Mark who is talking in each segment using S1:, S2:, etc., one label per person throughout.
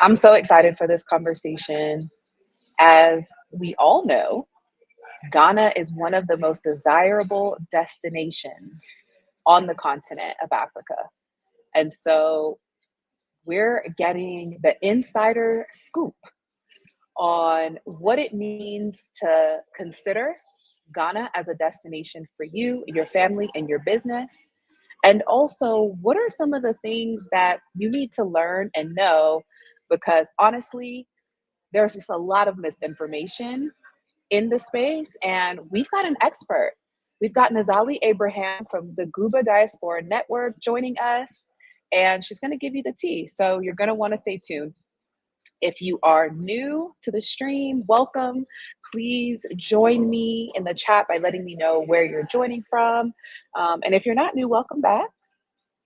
S1: I'm so excited for this conversation. As we all know, Ghana is one of the most desirable destinations on the continent of Africa. And so we're getting the insider scoop on what it means to consider Ghana as a destination for you, your family, and your business. And also, what are some of the things that you need to learn and know? Because honestly, there's just a lot of misinformation in the space, and we've got an expert. We've got Nazali Abraham from the Gooba Diaspora Network joining us, and she's going to give you the tea. So you're going to want to stay tuned. If you are new to the stream, welcome. Please join me in the chat by letting me know where you're joining from. And if you're not new, welcome back.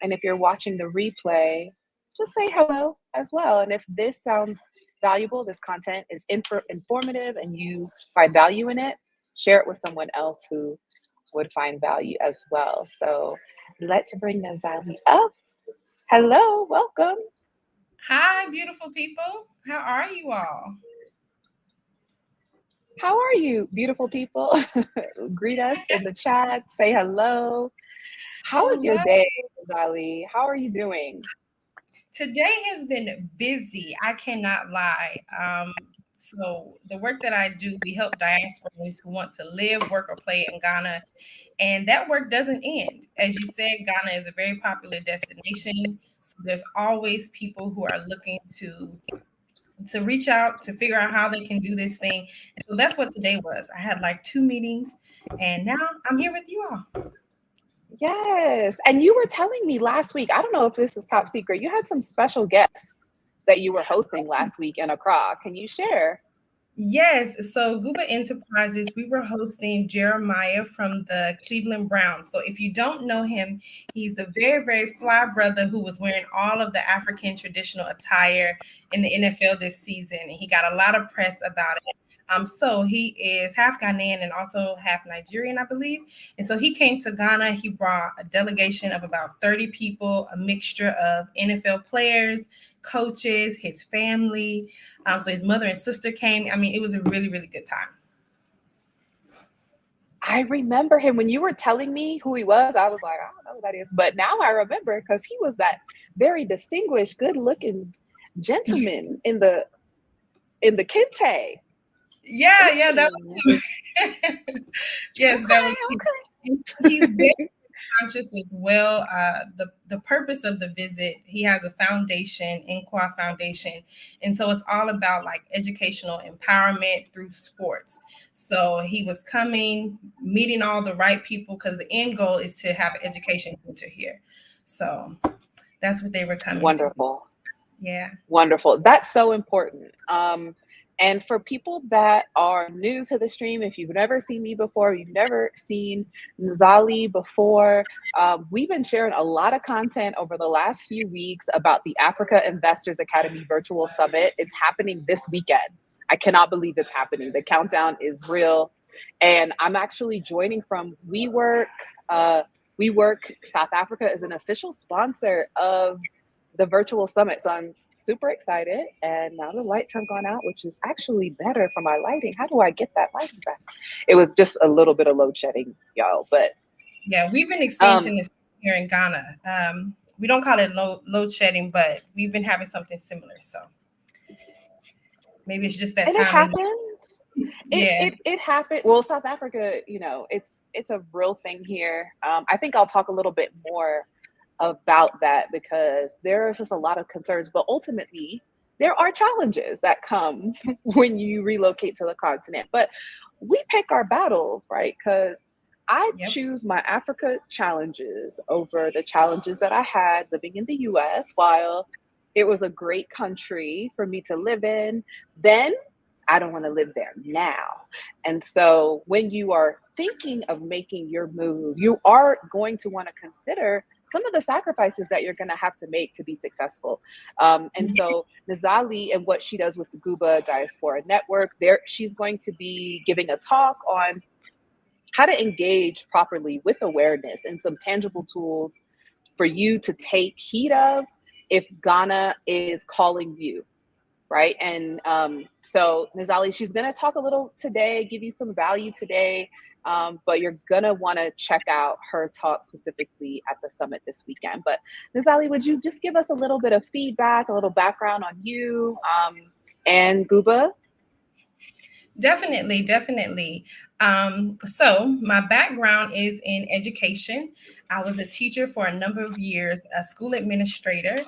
S1: And if you're watching the replay, just say hello as well. And if this sounds valuable, this content is informative and you find value in it, share it with someone else who would find value as well. So let's bring Nazali up. Hello, welcome.
S2: Hi, beautiful people. How are you all?
S1: How are you, beautiful people? Greet us in the chat, say hello. How is your
S2: Hello.
S1: day, Nazali? How are you doing?
S2: Today has been busy. I cannot lie. So the work that I do, we help diasporans who want to live, work, or play in Ghana, and that work doesn't end. As you said, Ghana is a very popular destination, so there's always people who are looking to reach out to figure out how they can do this thing. And so that's what today was. I had like 2 meetings, and now I'm here with you all.
S1: Yes. And you were telling me last week, I don't know if this is top secret, you had some special guests that you were hosting last week in Accra. Can you share?
S2: Yes, so Gooba Enterprises, we were hosting Jeremiah from the Cleveland Browns. So if you don't know him, he's the very, very fly brother who was wearing all of the African traditional attire in the NFL this season. And he got a lot of press about it. So he is half Ghanaian and also half Nigerian, I believe. And so he came to Ghana. He brought a delegation of about 30 people, a mixture of NFL players, coaches, his family. So his mother and sister came. I mean, it was a really, really good time.
S1: I remember him when you were telling me who he was. I was like, I don't know who that is. But now I remember because he was that very distinguished, good looking gentleman in the kente.
S2: Yeah, that was him. Yes, that was
S1: Okay,
S2: him. He's very conscious as well. The purpose of the visit, he has a foundation, Inqua Foundation, and so it's all about like educational empowerment through sports. So he was coming, meeting all the right people because the end goal is to have an education center here. So that's what they were coming to do.
S1: wonderful.
S2: Yeah.
S1: Wonderful. That's so important. And for people that are new to the stream, if you've never seen me before, you've never seen Nzali before, we've been sharing a lot of content over the last few weeks about the Africa Investors Academy Virtual Summit. It's happening this weekend. I cannot believe it's happening. The countdown is real. And I'm actually joining from WeWork. WeWork South Africa is an official sponsor of the virtual summit. So I'm super excited. And now the lights have gone out, which is actually better for my lighting. How do I get that lighting back? It was just a little bit of load shedding, y'all. But
S2: Yeah, we've been experiencing this here in Ghana. We don't call it load shedding, but we've been having something similar. So maybe it's just that
S1: and it
S2: time of
S1: happens.
S2: yeah.
S1: It happened. Well, South Africa, it's a real thing here. I think I'll talk a little bit more about that because there's just a lot of concerns, but ultimately there are challenges that come when you relocate to the continent. But we pick our battles, right? Because I
S2: Yep.
S1: choose my Africa challenges over the challenges that I had living in the US. While it was a great country for me to live in then, I don't want to live there now. And so when you are thinking of making your move, you are going to want to consider some of the sacrifices that you're going to have to make to be successful. And so Nizali and what she does with the Gooba Diaspora Network, there she's going to be giving a talk on how to engage properly with awareness and some tangible tools for you to take heed of if Ghana is calling you. right? And so Nizali, she's going to talk a little today, give you some value today, but you're going to want to check out her talk specifically at the summit this weekend. But Nizali, would you just give us a little bit of feedback, a little background on you and Gooba?
S2: Definitely, definitely. So my background is in education. I was a teacher for a number of years, a school administrator,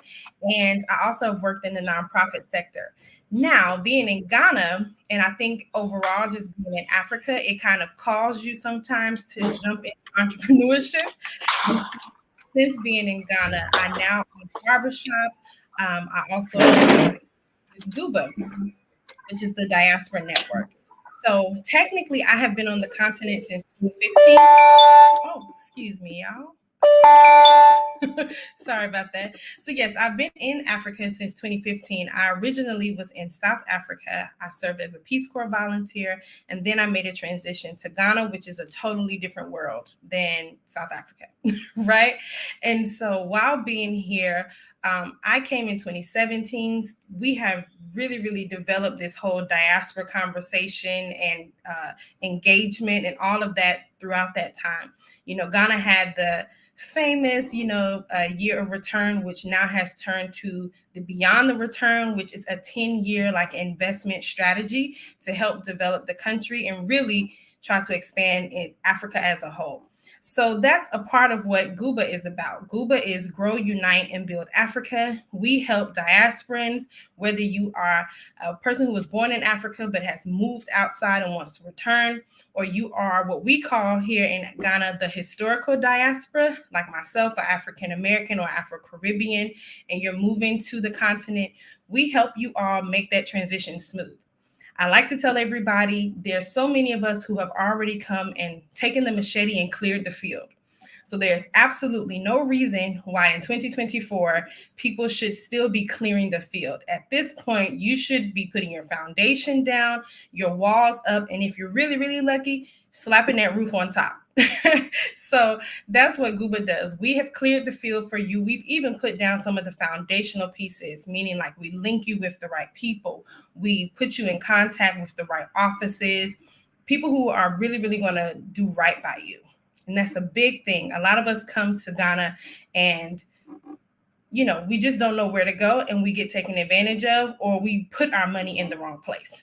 S2: and I also have worked in the nonprofit sector. Now, being in Ghana, and I think overall just being in Africa, it kind of calls you sometimes to jump into entrepreneurship. And since being in Ghana, I now own a barbershop. I also with Gooba, which is the Diaspora Network. So technically, I have been on the continent since 2015. Oh, excuse me, y'all. Sorry about that. So yes, I've been in Africa since 2015. I originally was in South Africa. I served as a Peace Corps volunteer, and then I made a transition to Ghana, which is a totally different world than South Africa, right? And so while being here, I came in 2017. We have really, really developed this whole diaspora conversation and engagement and all of that throughout that time. You know, Ghana had the famous, year of return, which now has turned to the Beyond the Return, which is a 10-year like investment strategy to help develop the country and really try to expand in Africa as a whole. So that's a part of what Gooba is about. Gooba is Grow, Unite, and Build Africa. We help diasporans, whether you are a person who was born in Africa but has moved outside and wants to return, or you are what we call here in Ghana the historical diaspora, like myself, an African American or Afro-Caribbean, and you're moving to the continent. We help you all make that transition smooth. I like to tell everybody there's so many of us who have already come and taken the machete and cleared the field. So there's absolutely no reason why in 2024 people should still be clearing the field. At this point, you should be putting your foundation down, your walls up, and if you're really, really lucky, slapping that roof on top. So that's what Gooba does. We have cleared the field for you. We've even put down some of the foundational pieces, meaning like we link you with the right people. We put you in contact with the right offices, people who are really, really going to do right by you. And that's a big thing. A lot of us come to Ghana and, we just don't know where to go and we get taken advantage of, or we put our money in the wrong place.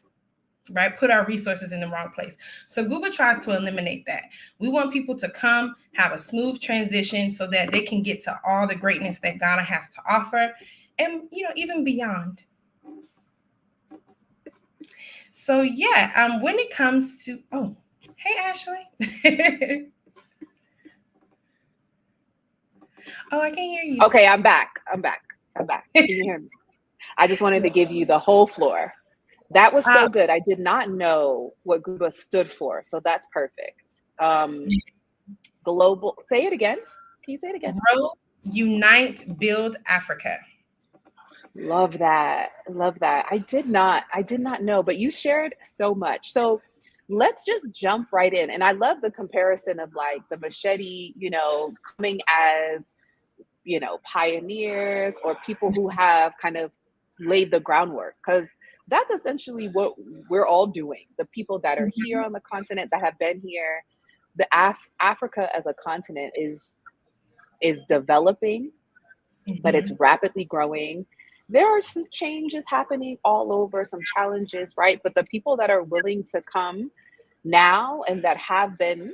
S2: Right? Put our resources in the wrong place. So Google tries to eliminate that. We want people to come, have a smooth transition so that they can get to all the greatness that Ghana has to offer and, even beyond. So yeah, when it comes to, hey, Ashley. Oh, I can hear you.
S1: Okay, I'm back. Can you hear me? I just wanted to give you the whole floor. That was so good. I did not know what Gooba stood for, so that's perfect. Global. Say it again. Can you say it again?
S2: Grow, Unite, Build Africa.
S1: Love that. I did not know, but you shared so much. So let's just jump right in. And I love the comparison of like the machete, coming as, pioneers or people who have kind of laid the groundwork, because that's essentially what we're all doing. The people that are here on the continent that have been here, the Africa as a continent is developing, but it's rapidly growing. There are some changes happening all over, some challenges, right? But the people that are willing to come now and that have been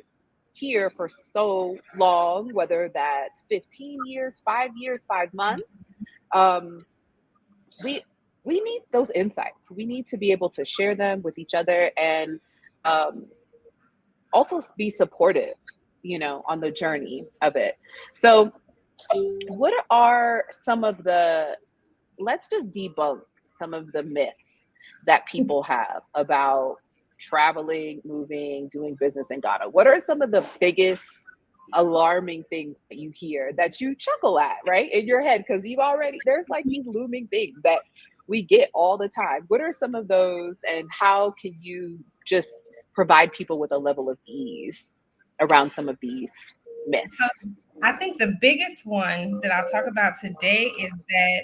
S1: here for so long, whether that's 15 years, 5 years, 5 months, we need those insights. We need to be able to share them with each other and also be supportive, on the journey of it. So what are some of let's just debunk some of the myths that people have about traveling, moving, doing business in Ghana. What are some of the biggest alarming things that you hear that you chuckle at, right, in your head? Because there's like these looming things that we get all the time. What are some of those, and how can you just provide people with a level of ease around some of these myths?
S2: So I think the biggest one that I'll talk about today is that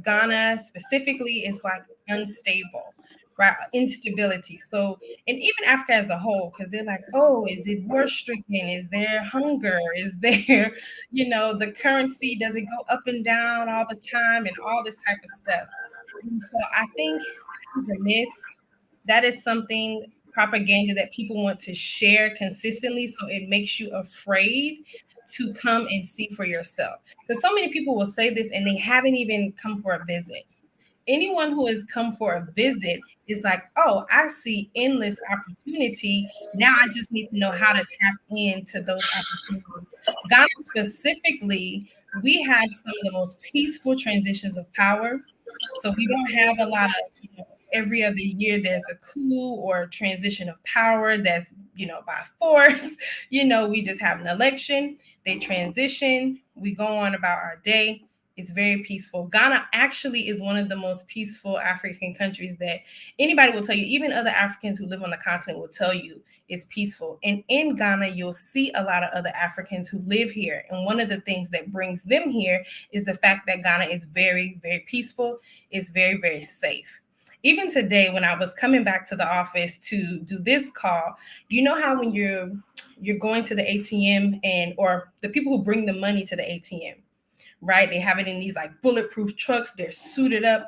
S2: Ghana specifically is like unstable, right? Instability. So, and even Africa as a whole, because they're like, oh, is it war stricken? Is there hunger? Is there, the currency, does it go up and down all the time and all this type of stuff? And so I think that is a myth. That is something, propaganda, that people want to share consistently. So it makes you afraid to come and see for yourself. Because so many people will say this and they haven't even come for a visit. Anyone who has come for a visit is like, oh, I see endless opportunity. Now I just need to know how to tap into those opportunities. Ghana specifically, we have some of the most peaceful transitions of power. So we don't have a lot of, every other year there's a coup or a transition of power that's, by force. We just have an election, they transition, we go on about our day. It's very peaceful. Ghana actually is one of the most peaceful African countries that anybody will tell you. Even other Africans who live on the continent will tell you it's peaceful. And in Ghana, you'll see a lot of other Africans who live here. And one of the things that brings them here is the fact that Ghana is very, very peaceful. It's very, very safe. Even today, when I was coming back to the office to do this call, you know how when you're going to the ATM or the people who bring the money to the ATM, right? They have it in these like bulletproof trucks. They're suited up.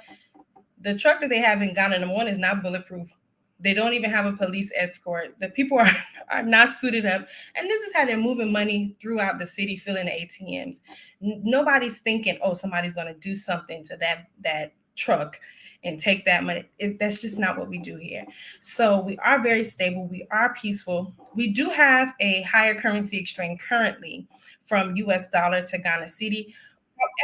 S2: The truck that they have in Ghana, number one, is not bulletproof. They don't even have a police escort. The people are not suited up. And this is how they're moving money throughout the city, filling the ATMs. Nobody's thinking, oh, somebody's going to do something to that truck and take that money. That's just not what we do here. So we are very stable. We are peaceful. We do have a higher currency exchange currently from US dollar to Ghana city.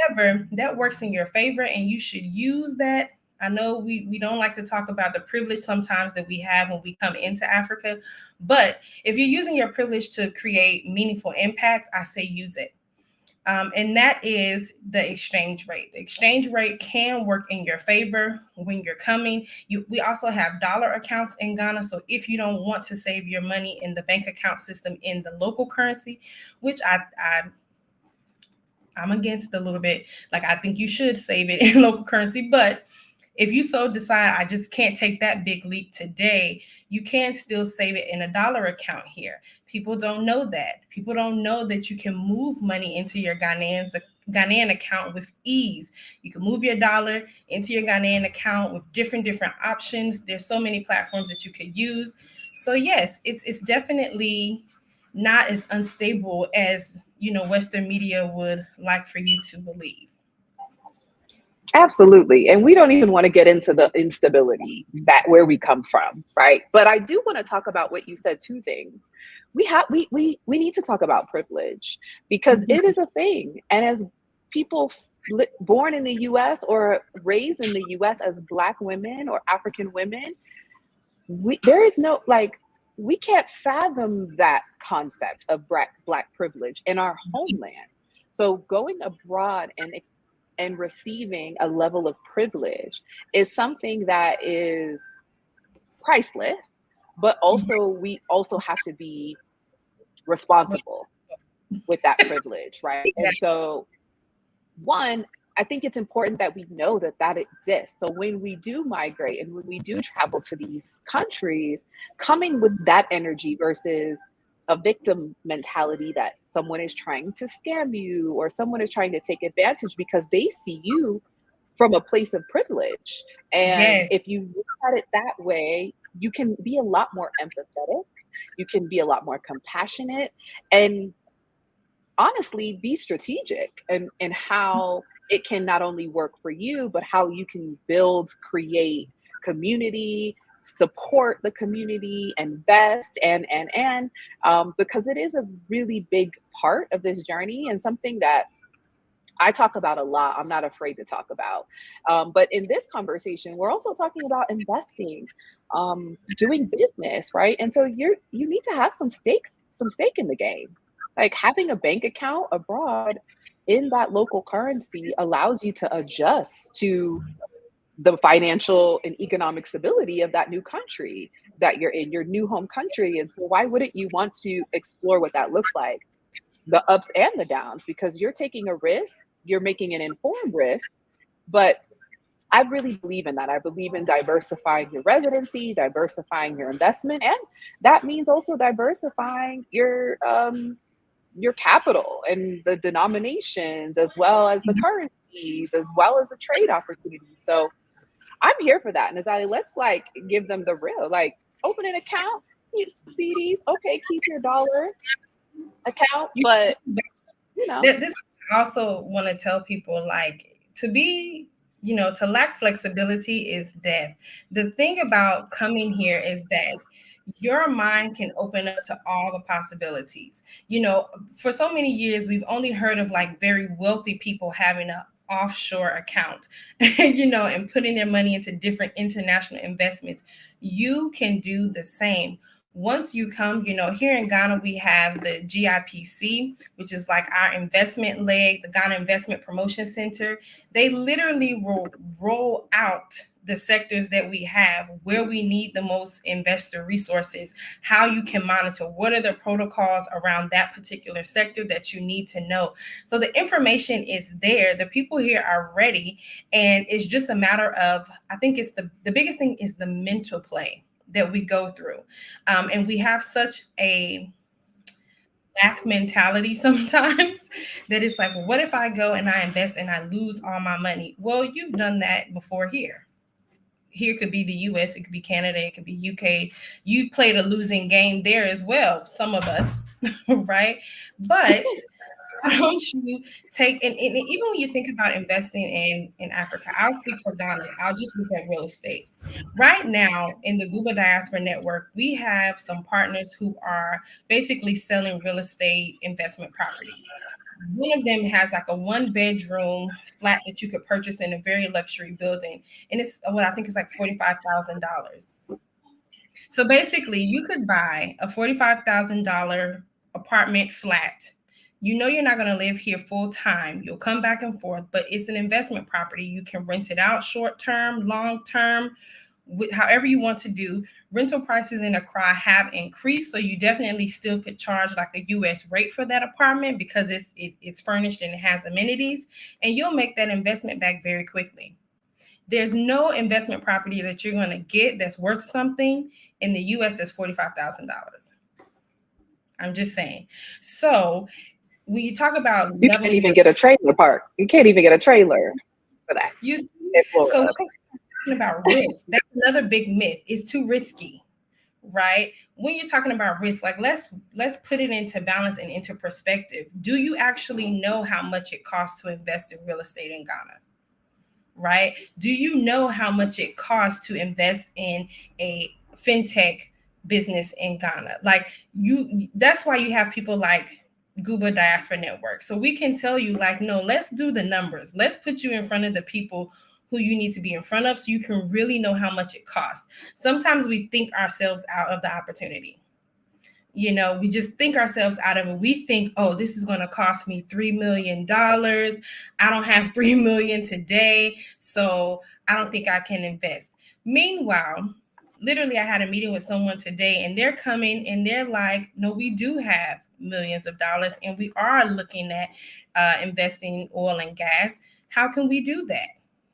S2: However, that works in your favor and you should use that. I know we don't like to talk about the privilege sometimes that we have when we come into Africa, but if you're using your privilege to create meaningful impact, I say use it. And that is the exchange rate. The exchange rate can work in your favor when you're coming. We also have dollar accounts in Ghana. So if you don't want to save your money in the bank account system in the local currency, which I'm against a little bit. Like, I think you should save it in local currency. But if you so decide, I just can't take that big leap today, you can still save it in a dollar account here. People don't know that. People don't know that you can move money into your Ghanaian account with ease. You can move your dollar into your Ghanaian account with different options. There's so many platforms that you could use. So yes, it's definitely not as unstable as Western media would like for you to believe.
S1: Absolutely. And we don't even want to get into the instability that where we come from, right? But I do want to talk about what you said, two things. We need to talk about privilege because it is a thing. And as people born in the US or raised in the US as Black women or African women, there is no, like, we can't fathom that concept of Black privilege in our homeland. So going abroad and receiving a level of privilege is something that is priceless, but also we also have to be responsible with that privilege, right? And so one, I think it's important that we know that exists. So when we do migrate and when we do travel to these countries, coming with that energy versus a victim mentality that someone is trying to scam you or someone is trying to take advantage because they see you from a place of privilege. And if you look at it that way, you can be a lot more empathetic, you can be a lot more compassionate, and honestly be strategic and how it can not only work for you, but how you can create community, support the community, invest, and because it is a really big part of this journey and something that I talk about a lot. I'm not afraid to talk about. But in this conversation, we're also talking about investing, doing business, right? And so you need to have some stake in the game. Like having a bank account abroad in that local currency allows you to adjust to the financial and economic stability of that new country that you're in, your new home country. And so why wouldn't you want to explore what that looks like? The ups and the downs, because you're taking a risk, you're making an informed risk, but I really believe in that. I believe in diversifying your residency, diversifying your investment, and that means also diversifying your capital and the denominations, as well as the currencies, as well as the trade opportunities. So I'm here for that. And it's like, let's like give them the real, like open an account, keep CDs, okay, keep your dollar account, but you know,
S2: This I also want to tell people, like, to be, to lack flexibility is death. The thing about coming here is that your mind can open up to all the possibilities. For so many years, we've only heard of like very wealthy people having an offshore account, and putting their money into different international investments. You can do the same. Once you come, here in Ghana, we have the GIPC, which is like our investment leg, the Ghana Investment Promotion Center. They literally will roll out the sectors that we have, where we need the most investor resources, how you can monitor, what are the protocols around that particular sector that you need to know. So the information is there. The people here are ready. And it's just a matter of, I think it's the biggest thing is the mental play that we go through. And we have such a lack mentality sometimes that it's like, well, what if I go and I invest and I lose all my money? Well, you've done that before here. Here could be the US, it could be Canada, it could be UK. You've played a losing game there as well, some of us, right? But don't you take, and even when you think about investing in Africa, I'll speak for Ghana, I'll just look at real estate. Right now in the Google Diaspora Network, we have some partners who are basically selling real estate investment properties. One of them has like a 1-bedroom flat that you could purchase in a very luxury building. And it's what I think is like $45,000. So basically, you could buy a $45,000 apartment flat. You're not going to live here full time. You'll come back and forth, but it's an investment property. You can rent it out short term, long term, however you want to do. Rental prices in Accra have increased, so you definitely still could charge like a US rate for that apartment because it's furnished and it has amenities, and you'll make that investment back very quickly. There's no investment property that you're going to get that's worth something in the US that's $45,000. I'm just saying. So when you talk about
S1: you can't even get a trailer park. You can't even get a trailer for that.
S2: You see? So we're talking about risk. That's another big myth. It's too risky, right? When you're talking about risk, like let's put it into balance and into perspective. Do you actually know how much it costs to invest in real estate in Ghana? Right? Do you know how much it costs to invest in a fintech business in Ghana? Like that's why you have people like Gooba Diaspora Network. So we can tell you like, no, let's do the numbers. Let's put you in front of the people who you need to be in front of so you can really know how much it costs. Sometimes we think ourselves out of the opportunity. We just think ourselves out of it. We think, oh, this is going to cost me $3 million. I don't have $3 million today, so I don't think I can invest. Meanwhile, literally, I had a meeting with someone today, and they're coming and they're like, no, we do have millions of dollars, and we are looking at investing in oil and gas. How can we do that?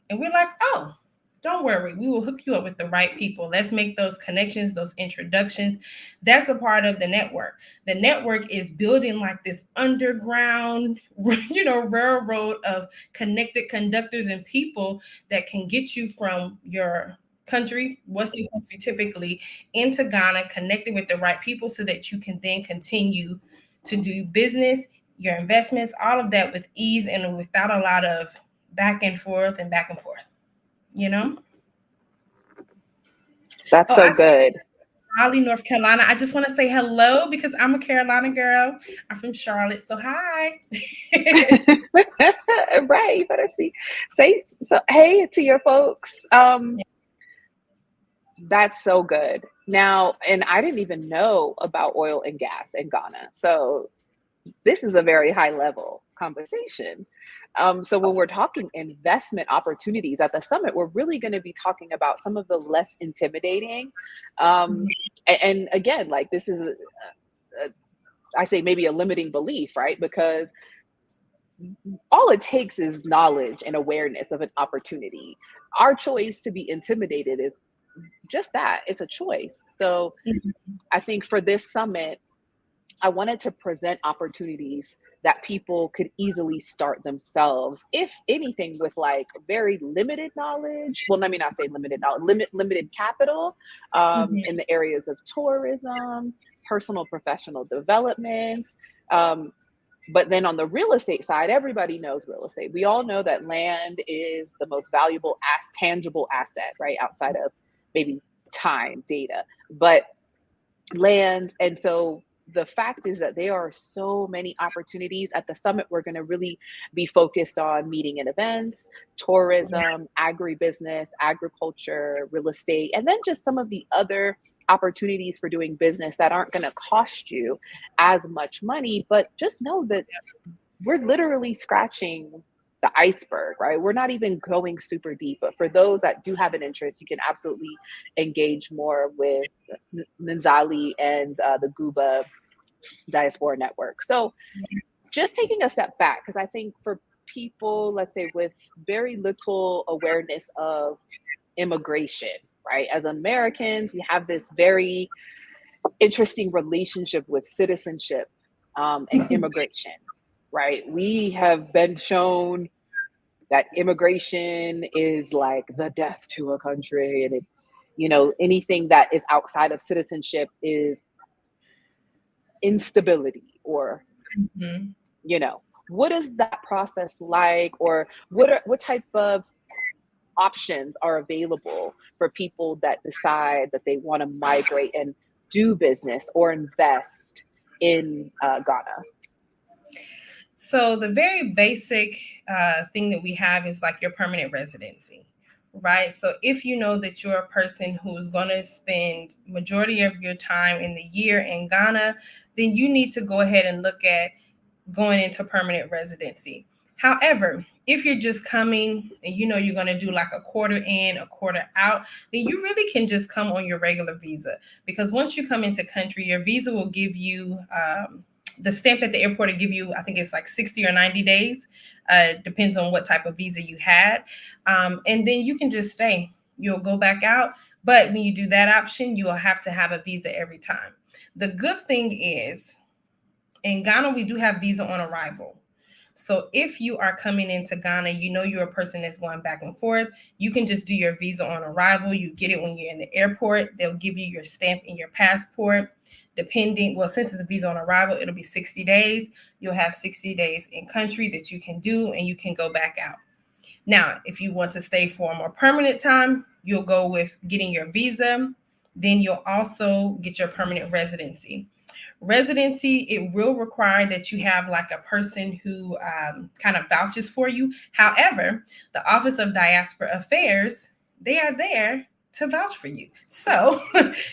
S2: And we're like, oh, don't worry, we will hook you up with the right people. Let's make those connections, those introductions. That's a part of the network. The network is building like this underground, railroad of connected conductors and people that can get you from your country, Western country typically, into Ghana, connected with the right people so that you can then continue to do business, your investments, all of that with ease and without a lot of back and forth.
S1: That's so good.
S2: Raleigh, North Carolina. I just want to say hello because I'm a Carolina girl. I'm from Charlotte, so hi.
S1: Right, you better say so. Hey to your folks. That's so good. Now, and I didn't even know about oil and gas in Ghana, so this is a very high level conversation. So when we're talking investment opportunities at the summit, we're really going to be talking about some of the less intimidating. And again, like this is, I say maybe a limiting belief, right? Because all it takes is knowledge and awareness of an opportunity. Our choice to be intimidated is just that, it's a choice. So I think for this summit, I wanted to present opportunities that people could easily start themselves, if anything, with like very limited knowledge. Well, let me not say limited knowledge, limited capital, in the areas of tourism, personal professional development. Um, but then on the real estate side, everybody knows real estate. We all know that land is the most valuable, tangible asset, right? Outside of maybe time, data, but land. And so the fact is that there are so many opportunities at the summit. We're going to really be focused on meeting and events, tourism, agribusiness, agriculture, real estate, and then just some of the other opportunities for doing business that aren't going to cost you as much money. But just know that we're literally scratching the iceberg, right? We're not even going super deep. But for those that do have an interest, you can absolutely engage more with Nzali and the Gooba Diaspora Network. So just taking a step back, because I think for people, let's say, with very little awareness of immigration, right? As Americans, we have this very interesting relationship with citizenship and immigration, right? We have been shown that immigration is like the death to a country, and anything that is outside of citizenship is instability, or what is that process like, or what type of options are available for people that decide that they want to migrate and do business or invest in Ghana?
S2: So the very basic thing that we have is like your permanent residency, right? So if you know that you're a person who's going to spend majority of your time in the year in Ghana, then you need to go ahead and look at going into permanent residency. However, if you're just coming and you know you're going to do like a quarter in, a quarter out, then you really can just come on your regular visa. Because once you come into country, your visa will give you the stamp at the airport to give you, I think it's like 60 or 90 days. Depends on what type of visa you had. And then you can just stay. You'll go back out. But when you do that option, you will have to have a visa every time. The good thing is, in Ghana, we do have visa on arrival. So if you are coming into Ghana, you know you're a person that's going back and forth, you can just do your visa on arrival. You get it when you're in the airport. They'll give you your stamp in your passport. Since it's a visa on arrival, it'll be 60 days. You'll have 60 days in country that you can do, and you can go back out. Now, if you want to stay for a more permanent time, you'll go with getting your visa. Then you'll also get your permanent residency. Residency, it will require that you have like a person who kind of vouches for you. However, the Office of Diaspora Affairs, they are there to vouch for you. So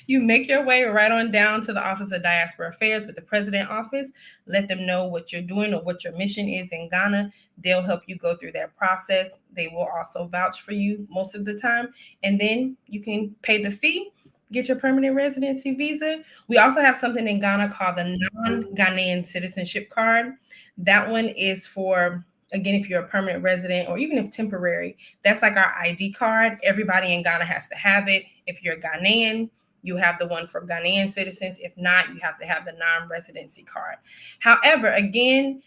S2: you make your way right on down to the Office of Diaspora Affairs with the President Office. Let them know what you're doing or what your mission is in Ghana. They'll help you go through that process. They will also vouch for you most of the time. And then you can pay the fee, get your permanent residency visa. We also have something in Ghana called the non-Ghanaian citizenship card. That one is for, again, if you're a permanent resident or even if temporary, that's like our ID card. Everybody in Ghana has to have it. If you're Ghanaian, you have the one for Ghanaian citizens. If not, you have to have the non-residency card. However, again,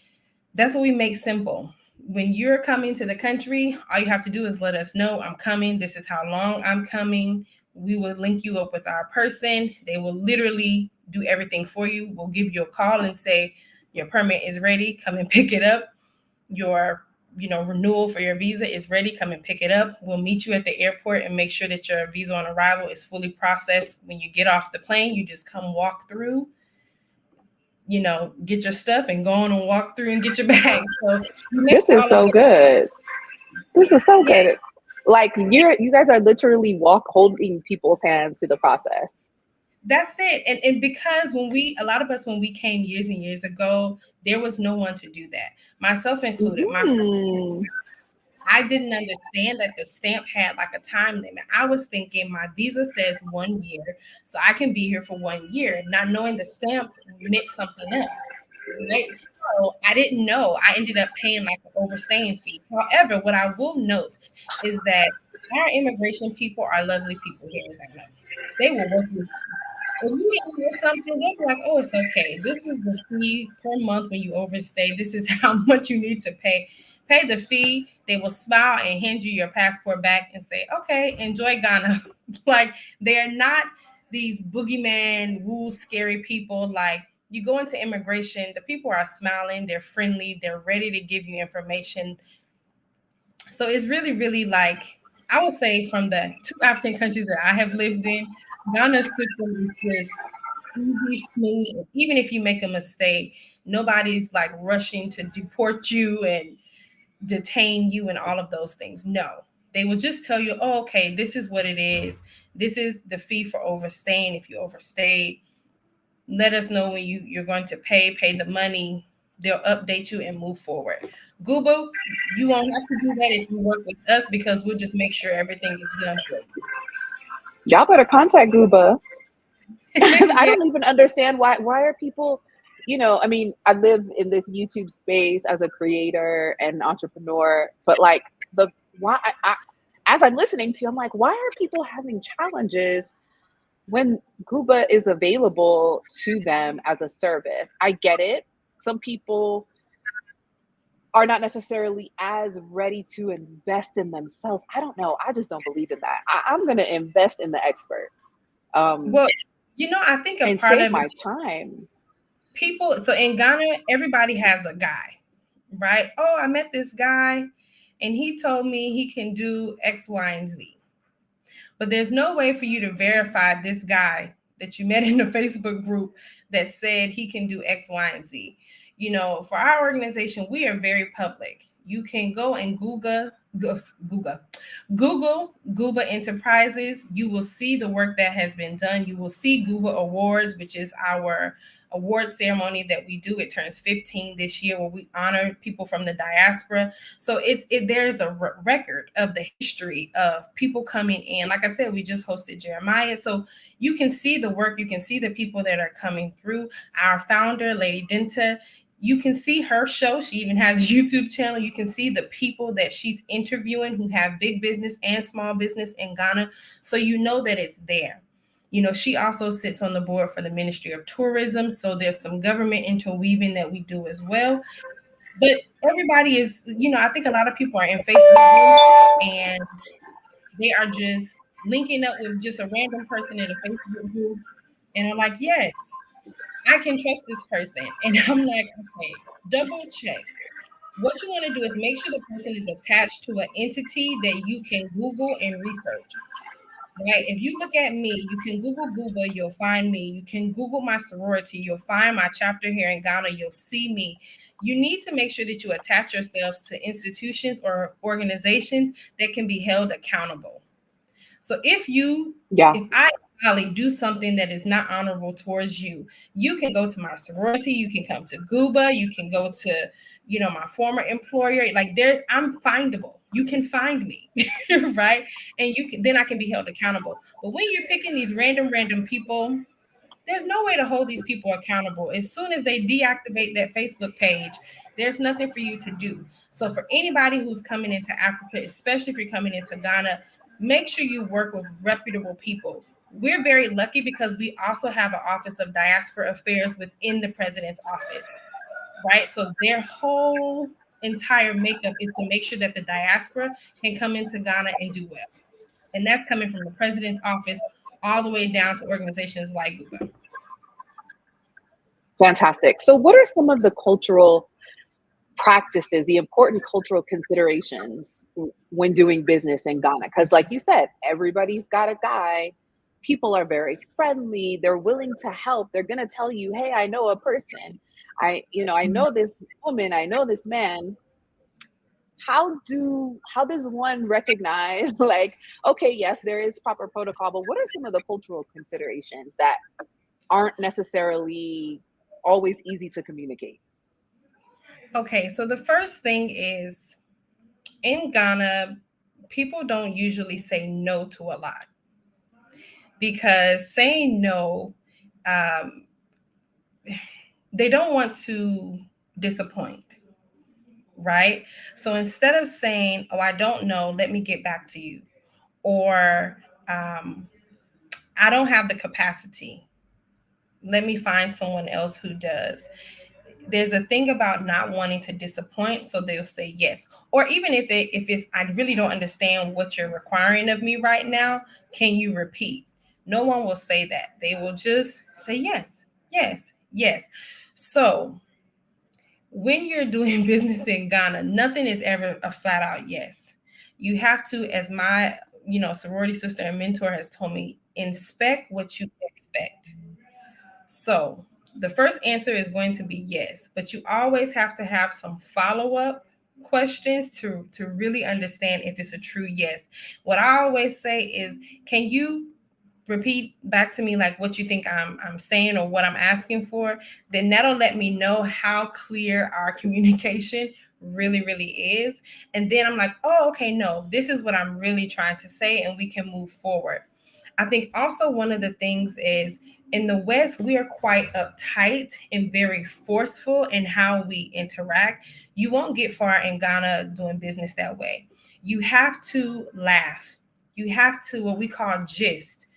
S2: that's what we make simple. When you're coming to the country, all you have to do is let us know, I'm coming. This is how long I'm coming. We will link you up with our person. They will literally do everything for you. We'll give you a call and say, your permit is ready. Come and pick it up. Your renewal for your visa is ready. Come and pick it up. We'll meet you at the airport and make sure that your visa on arrival is fully processed. When you get off the plane, you just come walk through, get your stuff and go on and walk through and get your bag. So
S1: This is so good. This is so good. Like you guys are literally holding people's hands to the process.
S2: That's it. And because a lot of us, when we came years and years ago, there was no one to do that, myself included. I didn't understand that the stamp had like a time limit. I was thinking my visa says 1 year, so I can be here for 1 year, not knowing the stamp meant something else. Right. So I didn't know. I ended up paying like an overstaying fee. However, what I will note is that our immigration people are lovely people here in Ghana. They will work with you. If you didn't hear something, they'll be like, oh, it's okay. This is the fee per month when you overstay. This is how much you need to pay. Pay the fee. They will smile and hand you your passport back and say, okay, enjoy Ghana. Like, they're not these boogeyman, rules, scary people. Like, you go into immigration, the people are smiling, they're friendly, they're ready to give you information. So it's really, really like, I would say from the two African countries that I have lived in, Ghana's system is just easy, smooth. Even if you make a mistake, nobody's like rushing to deport you and detain you and all of those things. No, they will just tell you, oh, okay, this is what it is. This is the fee for overstaying. If you overstayed, let us know when you're going to pay the money. They'll update you and move forward. Google, you won't have to do that if you work with us because we'll just make sure everything is done for
S1: Y'all better contact Gooba.
S2: you.
S1: I
S2: Yeah.
S1: don't even understand why are people, I mean, I live in this YouTube space as a creator and entrepreneur, but like the why as I'm listening to you, I'm like, why are people having challenges when Gooba is available to them as a service? I get it. Some people are not necessarily as ready to invest in themselves. I don't know. I just don't believe in that. I'm going to invest in the experts.
S2: Well, I think a
S1: And
S2: part
S1: save
S2: of it,
S1: my time.
S2: people, so in Ghana, everybody has a guy, right? Oh, I met this guy and he told me he can do X, Y, and Z. But there's no way for you to verify this guy that you met in the Facebook group that said he can do X, Y, and Z. For our organization, we are very public. You can go and Google Gooba Enterprises. You will see the work that has been done. You will see Gooba Awards, which is our award ceremony that we do. It turns 15 this year, where we honor people from the diaspora. So there's a record of the history of people coming in. Like I said, we just hosted Jeremiah, so you can see the work. You can see the people that are coming through. Our founder, Lady Denta, you can see her show. She even has a YouTube channel. You can see the people that she's interviewing who have big business and small business in Ghana. So you know that it's there. She also sits on the board for the Ministry of Tourism. So there's some government interweaving that we do as well. But everybody is, I think a lot of people are in Facebook groups and they are just linking up with just a random person in a Facebook group. And I'm like, yes, I can trust this person. And I'm like, okay, double check. What you want to do is make sure the person is attached to an entity that you can Google and research. Right? If you look at me, you can Google Gooba, you'll find me. You can Google my sorority, you'll find my chapter here in Ghana, you'll see me. You need to make sure that you attach yourselves to institutions or organizations that can be held accountable. So
S1: Yeah.
S2: if I do something that is not honorable towards you, you can go to my sorority, you can come to Gooba, you can go to, my former employer. Like, I'm findable. You can find me, right? And then I can be held accountable. But when you're picking these random people, there's no way to hold these people accountable. As soon as they deactivate that Facebook page, there's nothing for you to do. So for anybody who's coming into Africa, especially if you're coming into Ghana, make sure you work with reputable people. We're very lucky because we also have an Office of Diaspora Affairs within the president's office, right? So their whole entire makeup is to make sure that the diaspora can come into Ghana and do well. And that's coming from the president's office all the way down to organizations like Google.
S1: Fantastic. So what are some of the cultural practices, the important cultural considerations when doing business in Ghana? Because like you said, everybody's got a guy. People are very friendly. They're willing to help. They're going to tell you, hey, I know a person. I know this woman. I know this man. How does one recognize, like, okay, yes, there is proper protocol, but what are some of the cultural considerations that aren't necessarily always easy to communicate?
S2: Okay, so the first thing is, in Ghana, people don't usually say no to a lot, because saying no, um, they don't want to disappoint, right? So instead of saying, "Oh, I don't know, let me get back to you," or "I don't have the capacity, let me find someone else who does." There's a thing about not wanting to disappoint, so they'll say yes. Or even if it's, "I really don't understand what you're requiring of me right now, can you repeat?" No one will say that. They will just say yes, yes, yes. So when you're doing business in Ghana, nothing is ever a flat out yes. You have to, as my sorority sister and mentor has told me, inspect what you expect. So the first answer is going to be yes, but you always have to have some follow-up questions to really understand if it's a true yes. What I always say is, can you repeat back to me like what you think I'm saying or what I'm asking for? Then that'll let me know how clear our communication really is. And then I'm like, "Oh, okay, no, this is what I'm really trying to say," and we can move forward. I think also one of the things is, in the West, we are quite uptight and very forceful in how we interact. You won't get far in Ghana doing business that way. You have to laugh. You have to, what we call gist,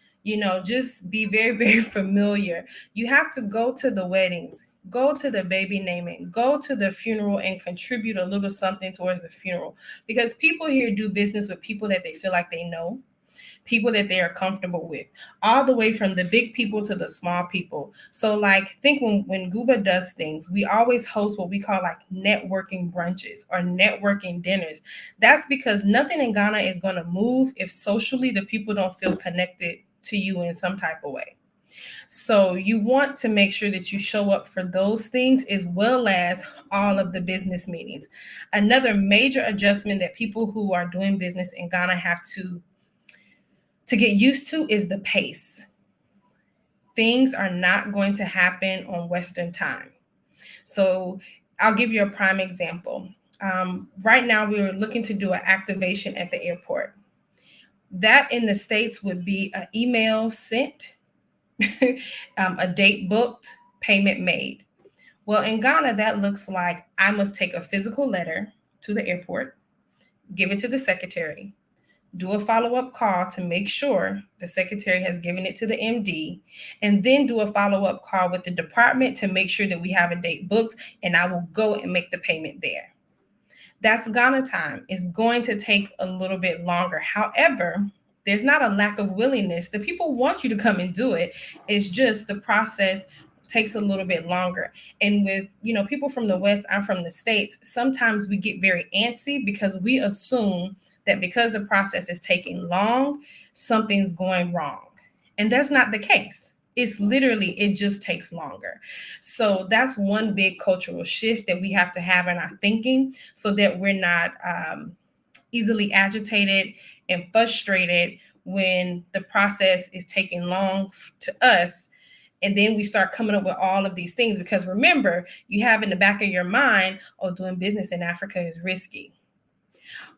S2: just be very familiar. You have to go to the weddings, go to the baby naming, go to the funeral and contribute a little something towards the funeral, because people here do business with people that they feel like they know, people that they are comfortable with, all the way from the big people to the small people. So like, think when Gooba does things, we always host what we call like networking brunches or networking dinners. That's because nothing in Ghana is going to move if socially the people don't feel connected to you in some type of way. So you want to make sure that you show up for those things as well as all of the business meetings. Another major adjustment that people who are doing business in Ghana have to get used to is the pace. Things are not going to happen on Western time. So I'll give you a prime example. Right now, we are looking to do an activation at the airport. That in the States would be an email sent, a date booked, payment made. Well, in Ghana, that looks like I must take a physical letter to the airport, give it to the secretary, do a follow-up call to make sure the secretary has given it to the MD, and then do a follow-up call with the department to make sure that we have a date booked, and I will go and make the payment there. That's Ghana time. It's going to take a little bit longer. However, there's not a lack of willingness. The people want you to come and do it. It's just the process takes a little bit longer. And with, people from the West, I'm from the States, sometimes we get very antsy because we assume that because the process is taking long, something's going wrong. And that's not the case. It's literally, it just takes longer. So that's one big cultural shift that we have to have in our thinking so that we're not easily agitated and frustrated when the process is taking long to us. And then we start coming up with all of these things, because remember, you have in the back of your mind, "Oh, doing business in Africa is risky.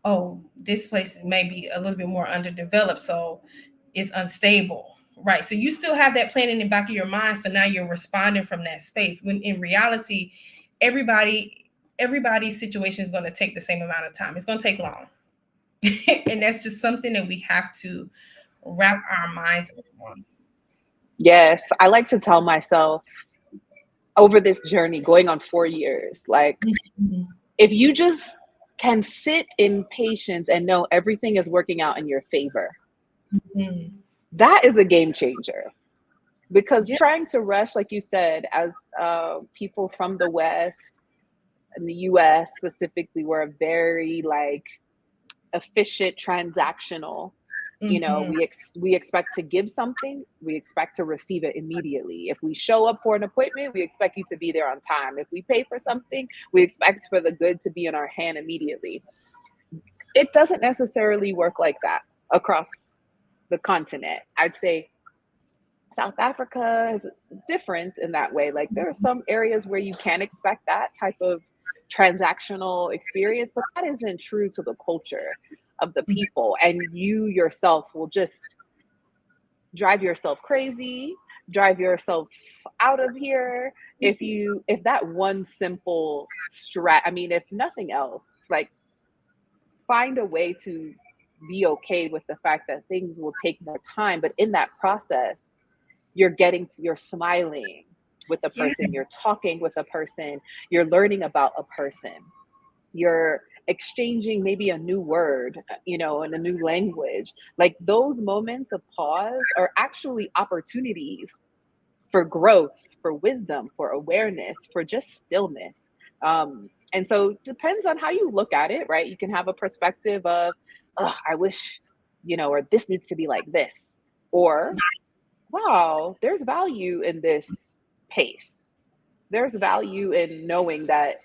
S2: Oh, this place may be a little bit more underdeveloped, so it's unstable." Right. So you still have that plan in the back of your mind. So now you're responding from that space, when in reality, everybody's situation is going to take the same amount of time. It's going to take long. And that's just something that we have to wrap our minds around.
S1: Yes, I like to tell myself over this journey going on 4 years, like,
S2: Mhm.
S1: if you just can sit in patience and know everything is working out in your favor,
S2: Mhm.
S1: that is a game changer. Because
S2: Yeah.
S1: trying to rush, like you said, as people from the West and the US specifically, were very like efficient, transactional.
S2: Mhm.
S1: We expect to give something, we expect to receive it immediately. If we show up for an appointment, we expect you to be there on time. If we pay for something, we expect for the good to be in our hand immediately. It doesn't necessarily work like that across the continent. I'd say South Africa is different in that way. Like, there are some areas where you can expect that type of transactional experience, but that isn't true to the culture of the people. And you yourself will just drive yourself crazy. drive yourself out of here. If that one simple I mean, if nothing else, like, find a way to be okay with the fact that things will take more time, but in that process, you're smiling with a
S2: Yeah.
S1: person, you're talking with a person, you're learning about a person, you're exchanging maybe a new word, in a new language. Like, those moments of pause are actually opportunities for growth, for wisdom, for awareness, for just stillness. And so depends on how you look at it, right? You can have a perspective of, oh, I wish, or this needs to be like this. Or, wow, there's value in this pace. There's value in knowing that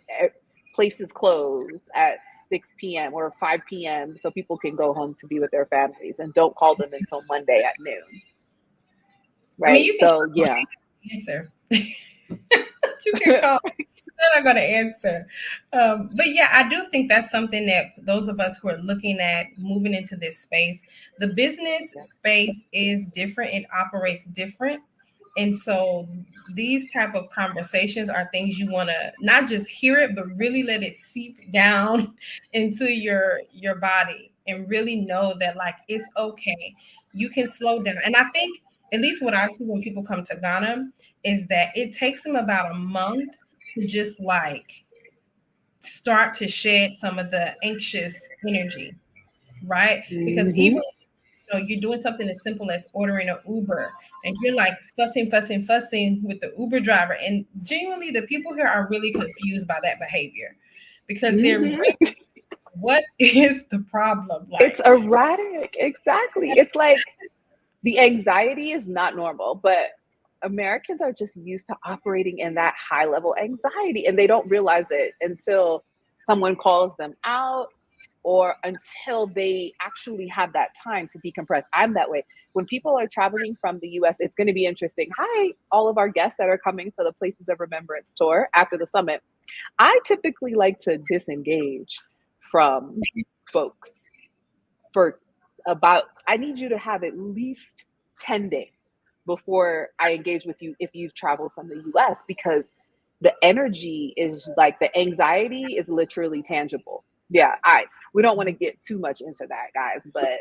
S1: places close at 6 p.m. or 5 p.m. so people can go home to be with their families and don't call them until Monday at noon.
S2: I mean,
S1: Right.
S2: you can
S1: So, yeah.
S2: answer. You can call. They're not going to answer. But yeah, I do think that's something that those of us who are looking at moving into this space, the business
S1: Yeah.
S2: space is different. It operates different. And so these type of conversations are things you want to not just hear it, but really let it seep down into your body and really know that, like, it's okay. You can slow down. And I think at least what I see when people come to Ghana is that it takes them about a month to just like start to shed some of the anxious energy, right? Because
S1: Mm-hmm.
S2: even you're doing something as simple as ordering an Uber and you're like fussing with the Uber driver. And genuinely, the people here are really confused by that behavior because they're
S1: Mm-hmm.
S2: really, what is the problem?
S1: It's
S2: Like,
S1: erratic. Exactly. It's like the anxiety is not normal, but Americans are just used to operating in that high level anxiety and they don't realize it until someone calls them out or until they actually have that time to decompress. I'm that way. When people are traveling from the US, it's going to be interesting. Hi, all of our guests that are coming for the Places of Remembrance tour after the summit. I typically like to disengage from folks for I need you to have at least 10 days before I engage with you if you've traveled from the US, because the energy is like, the anxiety is literally tangible. Yeah, we don't want to get too much into that, guys, but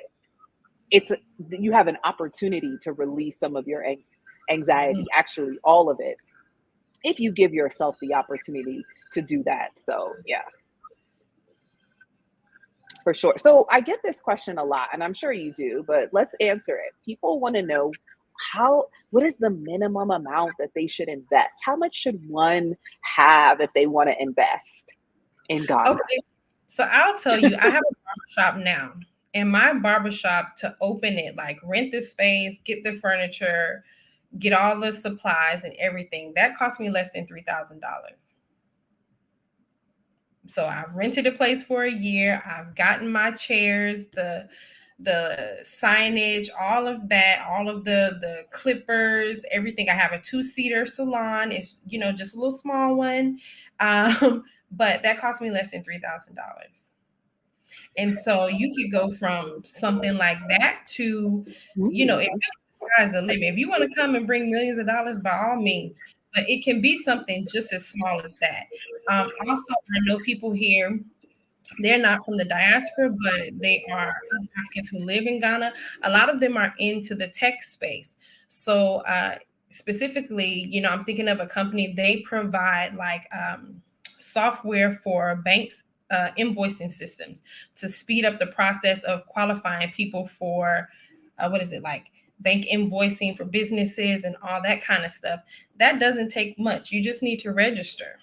S1: it's you have an opportunity to release some of your anxiety, actually all of it, if you give yourself the opportunity to do that. So, yeah. For sure. So I get this question a lot, and I'm sure you do, but let's answer it. People want to know what is the minimum amount that they should invest? How much should one have if they want to invest in Ghana?
S2: okay, so I'll tell you, I have a barbershop now. And my barbershop, to open it, like rent the space, get the furniture, get all the supplies and everything, that cost me less than $3,000. So I've rented a place for a year. I've gotten my chairs, the signage, all of that, all of the clippers, everything. I have a 2-seater salon. It's just a little small one, but that cost me less than $3,000. And so you could go from something like that to, it
S1: Mm.
S2: sky's the limit. If you want to come and bring millions of dollars, by all means, but it can be something just as small as that. Also, I know people here, they're not from the diaspora, but they are Africans who live in Ghana. A lot of them are into the tech space. So specifically, I'm thinking of a company, they provide like software for banks, invoicing systems to speed up the process of qualifying people for what is it, like bank invoicing for businesses and all that kind of stuff. That doesn't take much. You just need to register.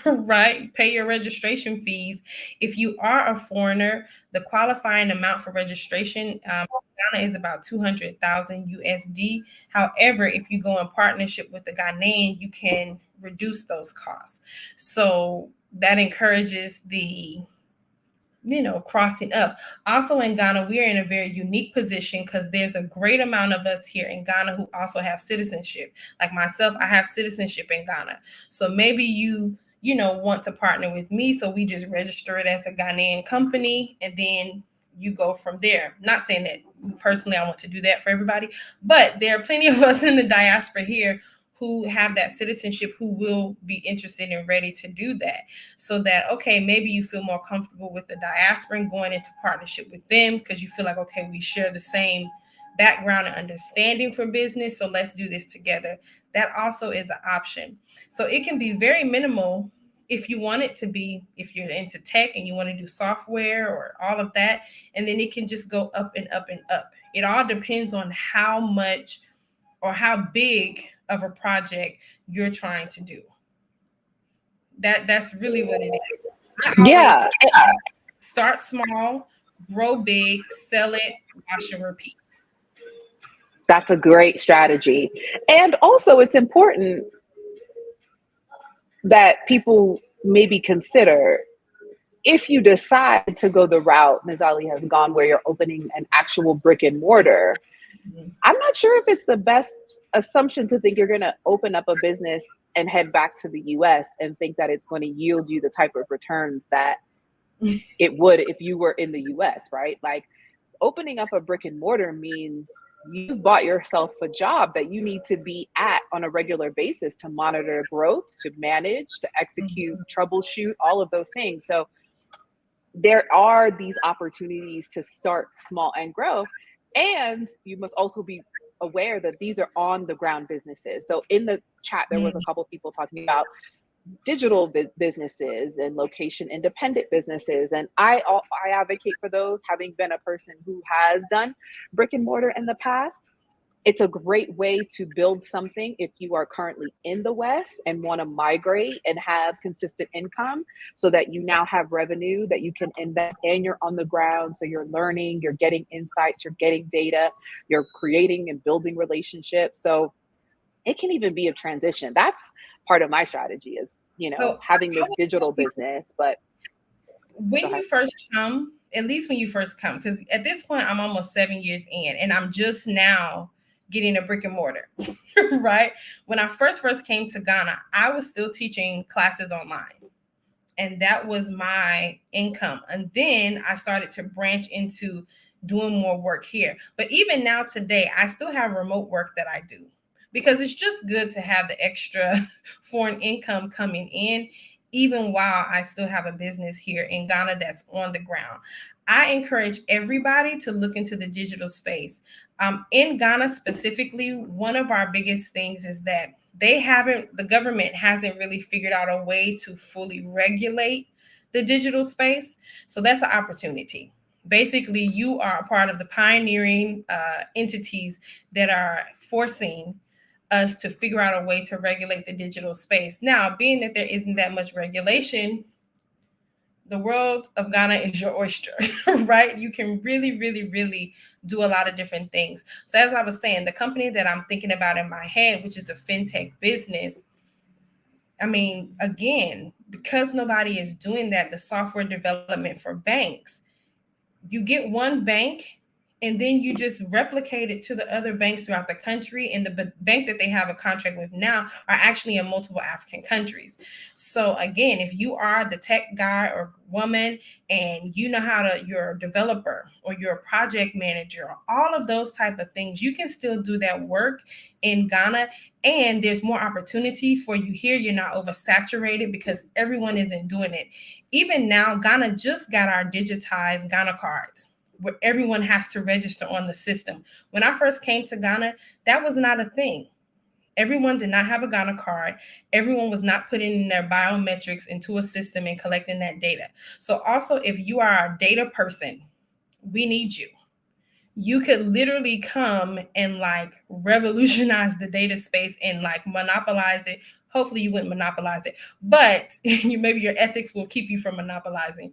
S2: Right? Pay your registration fees. If you are a foreigner, the qualifying amount for registration, Ghana is about 200,000 USD. However, if you go in partnership with a Ghanaian, you can reduce those costs. So that encourages the crossing up. Also in Ghana, we are in a very unique position because there's a great amount of us here in Ghana who also have citizenship. Like myself, I have citizenship in Ghana. So maybe you want to partner with me. So we just register it as a Ghanaian company. And then you go from there. Not saying that personally I want to do that for everybody, but there are plenty of us in the diaspora here who have that citizenship who will be interested and ready to do that. So that, okay, maybe you feel more comfortable with the diaspora and going into partnership with them because you feel like, okay, we share the same background and understanding for business, so let's do this together. That also is an option. So it can be very minimal if you want it to be, if you're into tech and you want to do software or all of that, and then it can just go up and up and up. It all depends on how much or how big of a project you're trying to do. That's really what it is. I always
S1: Yeah,
S2: say, start small, grow big, sell it, wash and repeat.
S1: that's a great strategy. And also, it's important that people maybe consider, if you decide to go the route Nizali has gone, where you're opening an actual brick and mortar, I'm not sure if it's the best assumption to think you're going to open up a business and head back to the US and think that it's going to yield you the type of returns that it would if you were in the US, right? Like, opening up a brick and mortar means you've bought yourself a job that you need to be at on a regular basis to monitor growth, to manage, to execute, troubleshoot, all of those things. So there are these opportunities to start small and grow. And you must also be aware that these are on the ground businesses. So in the chat, there was a couple of people talking about digital businesses and location independent businesses, and I advocate for those, having been a person who has done brick and mortar in the past. It's a great way to build something if you are currently in the West and want to migrate and have consistent income, so that you now have revenue that you can invest and you're on the ground. So you're learning, you're getting insights, you're getting data, you're creating and building relationships. So it can even be a transition. That's part of my strategy, is,
S2: So
S1: having
S2: I
S1: this
S2: would
S1: digital
S2: tell you,
S1: business. But go
S2: when
S1: ahead.
S2: you first come, at least when you first come, because at this point I'm almost 7 years in and I'm just now getting a brick and mortar, right? When I first came to Ghana, I was still teaching classes online. And that was my income. And then I started to branch into doing more work here. But even now today, I still have remote work that I do because it's just good to have the extra foreign income coming in, even while I still have a business here in Ghana that's on the ground. I encourage everybody to look into the digital space. In Ghana specifically, one of our biggest things is that the government hasn't really figured out a way to fully regulate the digital space. So that's an opportunity. Basically, you are a part of the pioneering entities that are forcing us to figure out a way to regulate the digital space. Now, being that there isn't that much regulation, the world of Ghana is your oyster, right? You can really, really, really do a lot of different things. So, as I was saying, the company that I'm thinking about in my head, which is a fintech business, I mean, again, because nobody is doing that, the software development for banks, you get one bank and then you just replicate it to the other banks throughout the country. And the bank that they have a contract with now are actually in multiple African countries. So again, if you are the tech guy or woman and you know how to, you're a developer or you're a project manager, or all of those type of things, you can still do that work in Ghana. And there's more opportunity for you here. You're not oversaturated because everyone isn't doing it. Even now, Ghana just got our digitized Ghana cards where everyone has to register on the system. When I first came to Ghana, that was not a thing. Everyone did not have a Ghana card. Everyone was not putting in their biometrics into a system and collecting that data. So also, if you are a data person, we need you. You could literally come and like revolutionize the data space and like monopolize it. Hopefully you wouldn't monopolize it, but you maybe your ethics will keep you from monopolizing.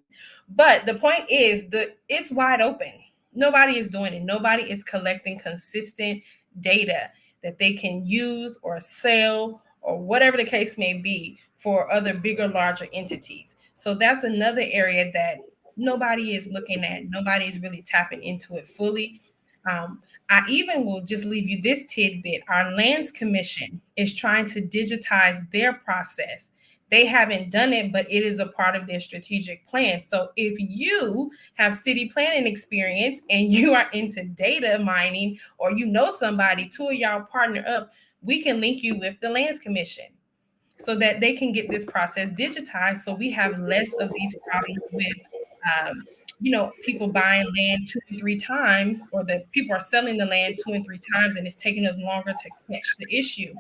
S2: But the point is that it's wide open. Nobody is doing it. Nobody is collecting consistent data that they can use or sell or whatever the case may be for other bigger, larger entities. So that's another area that nobody is looking at. Nobody is really tapping into it fully. I even will just leave you this tidbit. Our Lands Commission is trying to digitize their process. They haven't done it, but it is a part of their strategic plan. So if you have city planning experience and you are into data mining, or you know somebody, two of y'all partner up, we can link you with the Lands Commission so that they can get this process digitized, so we have less of these problems with people buying land 2 and 3 times, or the people are selling the land 2 and 3 times, and it's taking us longer to catch the issue.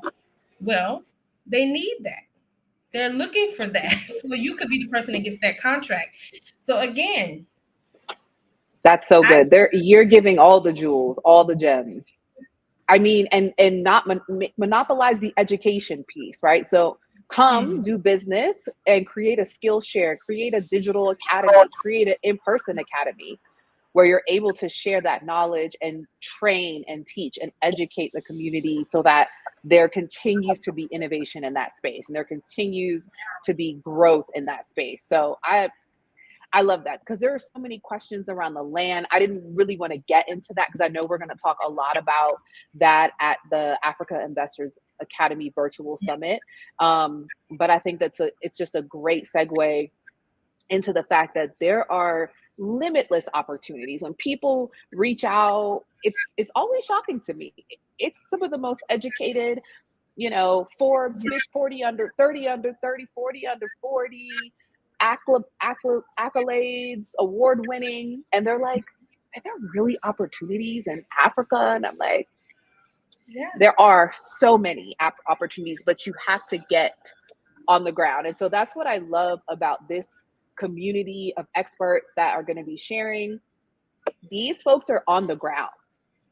S2: Well, they need that. They're looking for that. So you could be the person that gets that contract. So again,
S1: that's so good. You're giving all the jewels, all the gems. I mean, and not monopolize the education piece, right? So come do business and create a skill share, create a digital academy, create an in-person academy where you're able to share that knowledge and train and teach and educate the community, so that there continues to be innovation in that space and there continues to be growth in that space. So I love that, because there are so many questions around the land. I didn't really want to get into that because I know we're going to talk a lot about that at the Africa Investors Academy Virtual Summit. But I think it's just a great segue into the fact that there are limitless opportunities. When people reach out, it's always shocking to me. It's some of the most educated, Forbes 40 under, 30 under 30, 40 under 40, accolades, award winning, and they're like, are there really opportunities in Africa? And I'm like, yeah, there are so many opportunities, but you have to get on the ground. And so that's what I love about this community of experts that are going to be sharing. These folks are on the ground.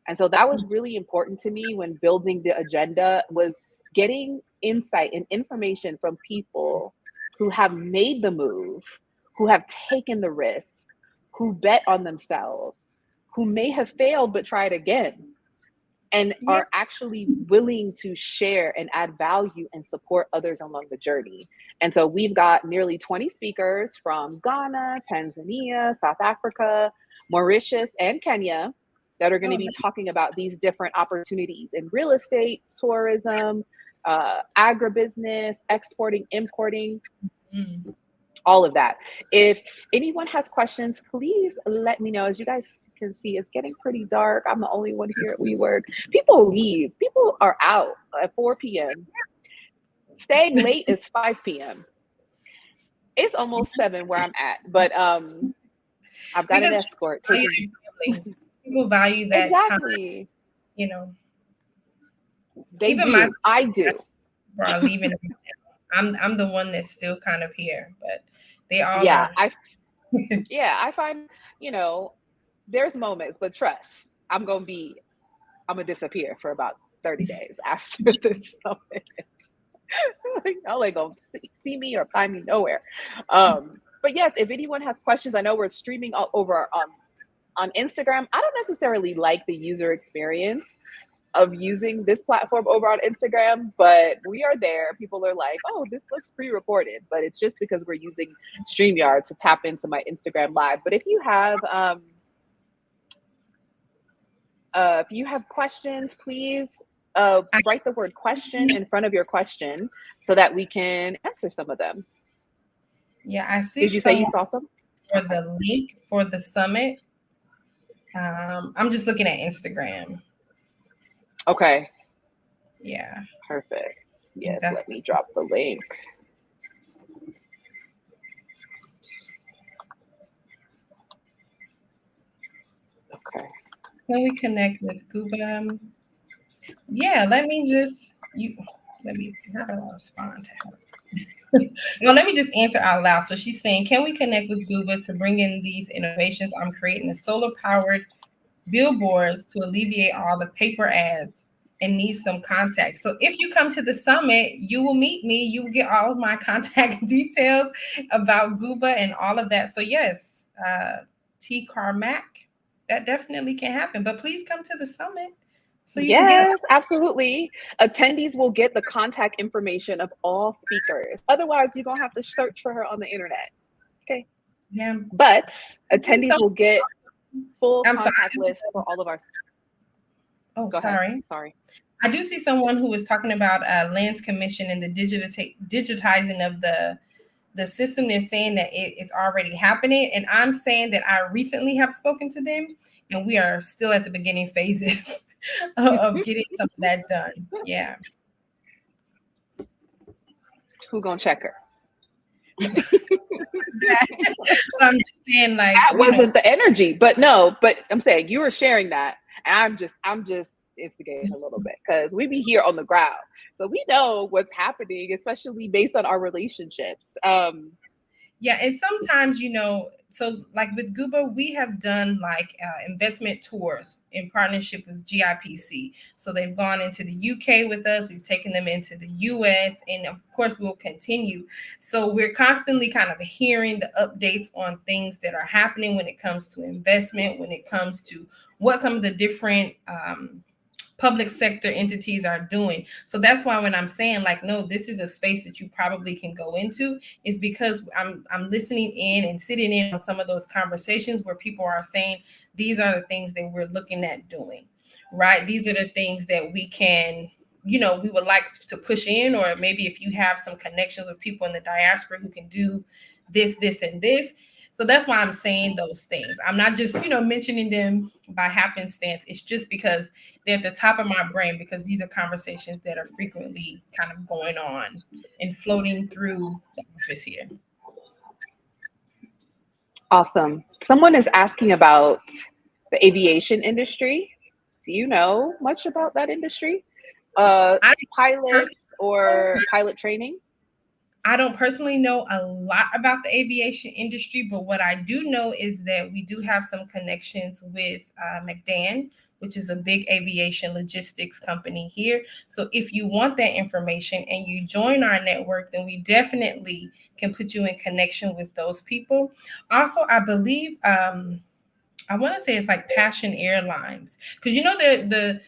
S1: And so that was really important to me when building the agenda, was getting insight and information from people who have made the move, who have taken the risk, who bet on themselves, who may have failed but tried again, and are actually willing to share and add value and support others along the journey. And so we've got nearly 20 speakers from Ghana, Tanzania, South Africa, Mauritius, and Kenya that are going to be talking about these different opportunities in real estate, tourism, agribusiness, exporting, importing, all of that. If anyone has questions, please let me know. As you guys can see, it's getting pretty dark. I'm the only one here at WeWork. People leave. People are out at 4 p.m. Staying late is 5 p.m. It's almost 7 where I'm at, but I've got an escort.
S2: People value that
S1: exactly.
S2: Time.
S1: They even do. I do.
S2: Are leaving. I'm the one that's still kind of here, but they all
S1: are. I find, there's moments, but trust, I'm gonna disappear for about 30 days after this summit. Y'all ain't gonna see me or find me nowhere. But yes, if anyone has questions, I know we're streaming all over on Instagram. I don't necessarily like the user experience of using this platform over on Instagram, but we are there. People are like, oh, this looks pre-recorded, but it's just because we're using StreamYard to tap into my Instagram live. But if you have questions, please write the word question in front of your question so that we can answer some of them.
S2: Yeah, I see.
S1: Did you say you saw some?
S2: For the link for the summit, I'm just looking at Instagram.
S1: Okay.
S2: Yeah.
S1: Perfect. Yes, let me drop the link. Okay.
S2: Can we connect with Gooa? Yeah, how do I respond to her? Well, let me just answer out loud. So she's saying, can we connect with Gooa to bring in these innovations? I'm creating a solar-powered billboards to alleviate all the paper ads and need some contacts. So if you come to the summit, you will meet me. You will get all of my contact details about Gooa and all of that. So yes, T. Carmack, that definitely can happen. But please come to the summit. So you can get
S1: absolutely. Attendees will get the contact information of all speakers. Otherwise, you're gonna have to search for her on the internet. Okay.
S2: Yeah.
S1: But attendees will get full contact list for all of our.
S2: Oh,
S1: Go ahead.
S2: sorry.
S1: Sorry.
S2: I do see someone who was talking about lands commission and the digitizing of the system. They're saying that it's already happening. And I'm saying that I recently have spoken to them and we are still at the beginning phases of getting some of that done. Yeah.
S1: Who gonna check her?
S2: I'm just saying, like,
S1: that wasn't the energy, but I'm saying you were sharing that, and I'm just instigating a little bit because we be here on the ground, so we know what's happening, especially based on our relationships.
S2: Yeah, and sometimes, so like with Gooba, we have done like investment tours in partnership with GIPC. So they've gone into the UK with us, we've taken them into the US, and of course we'll continue. So we're constantly kind of hearing the updates on things that are happening when it comes to investment, when it comes to what some of the different public sector entities are doing. So that's why when I'm saying like, no, this is a space that you probably can go into, is because I'm listening in and sitting in on some of those conversations where people are saying, these are the things that we're looking at doing, right? These are the things that we can, we would like to push in, or maybe if you have some connections with people in the diaspora who can do this, and this. So that's why I'm saying those things. I'm not just, mentioning them by happenstance. It's just because they're at the top of my brain, because these are conversations that are frequently kind of going on and floating through the office here.
S1: Awesome. Someone is asking about the aviation industry. Do you know much about that industry? Pilots or pilot training?
S2: I don't personally know a lot about the aviation industry, but what I do know is that we do have some connections with McDan, which is a big aviation logistics company here. So if you want that information and you join our network, then we definitely can put you in connection with those people. Also, I believe, I want to say it's like Passion Airlines, because the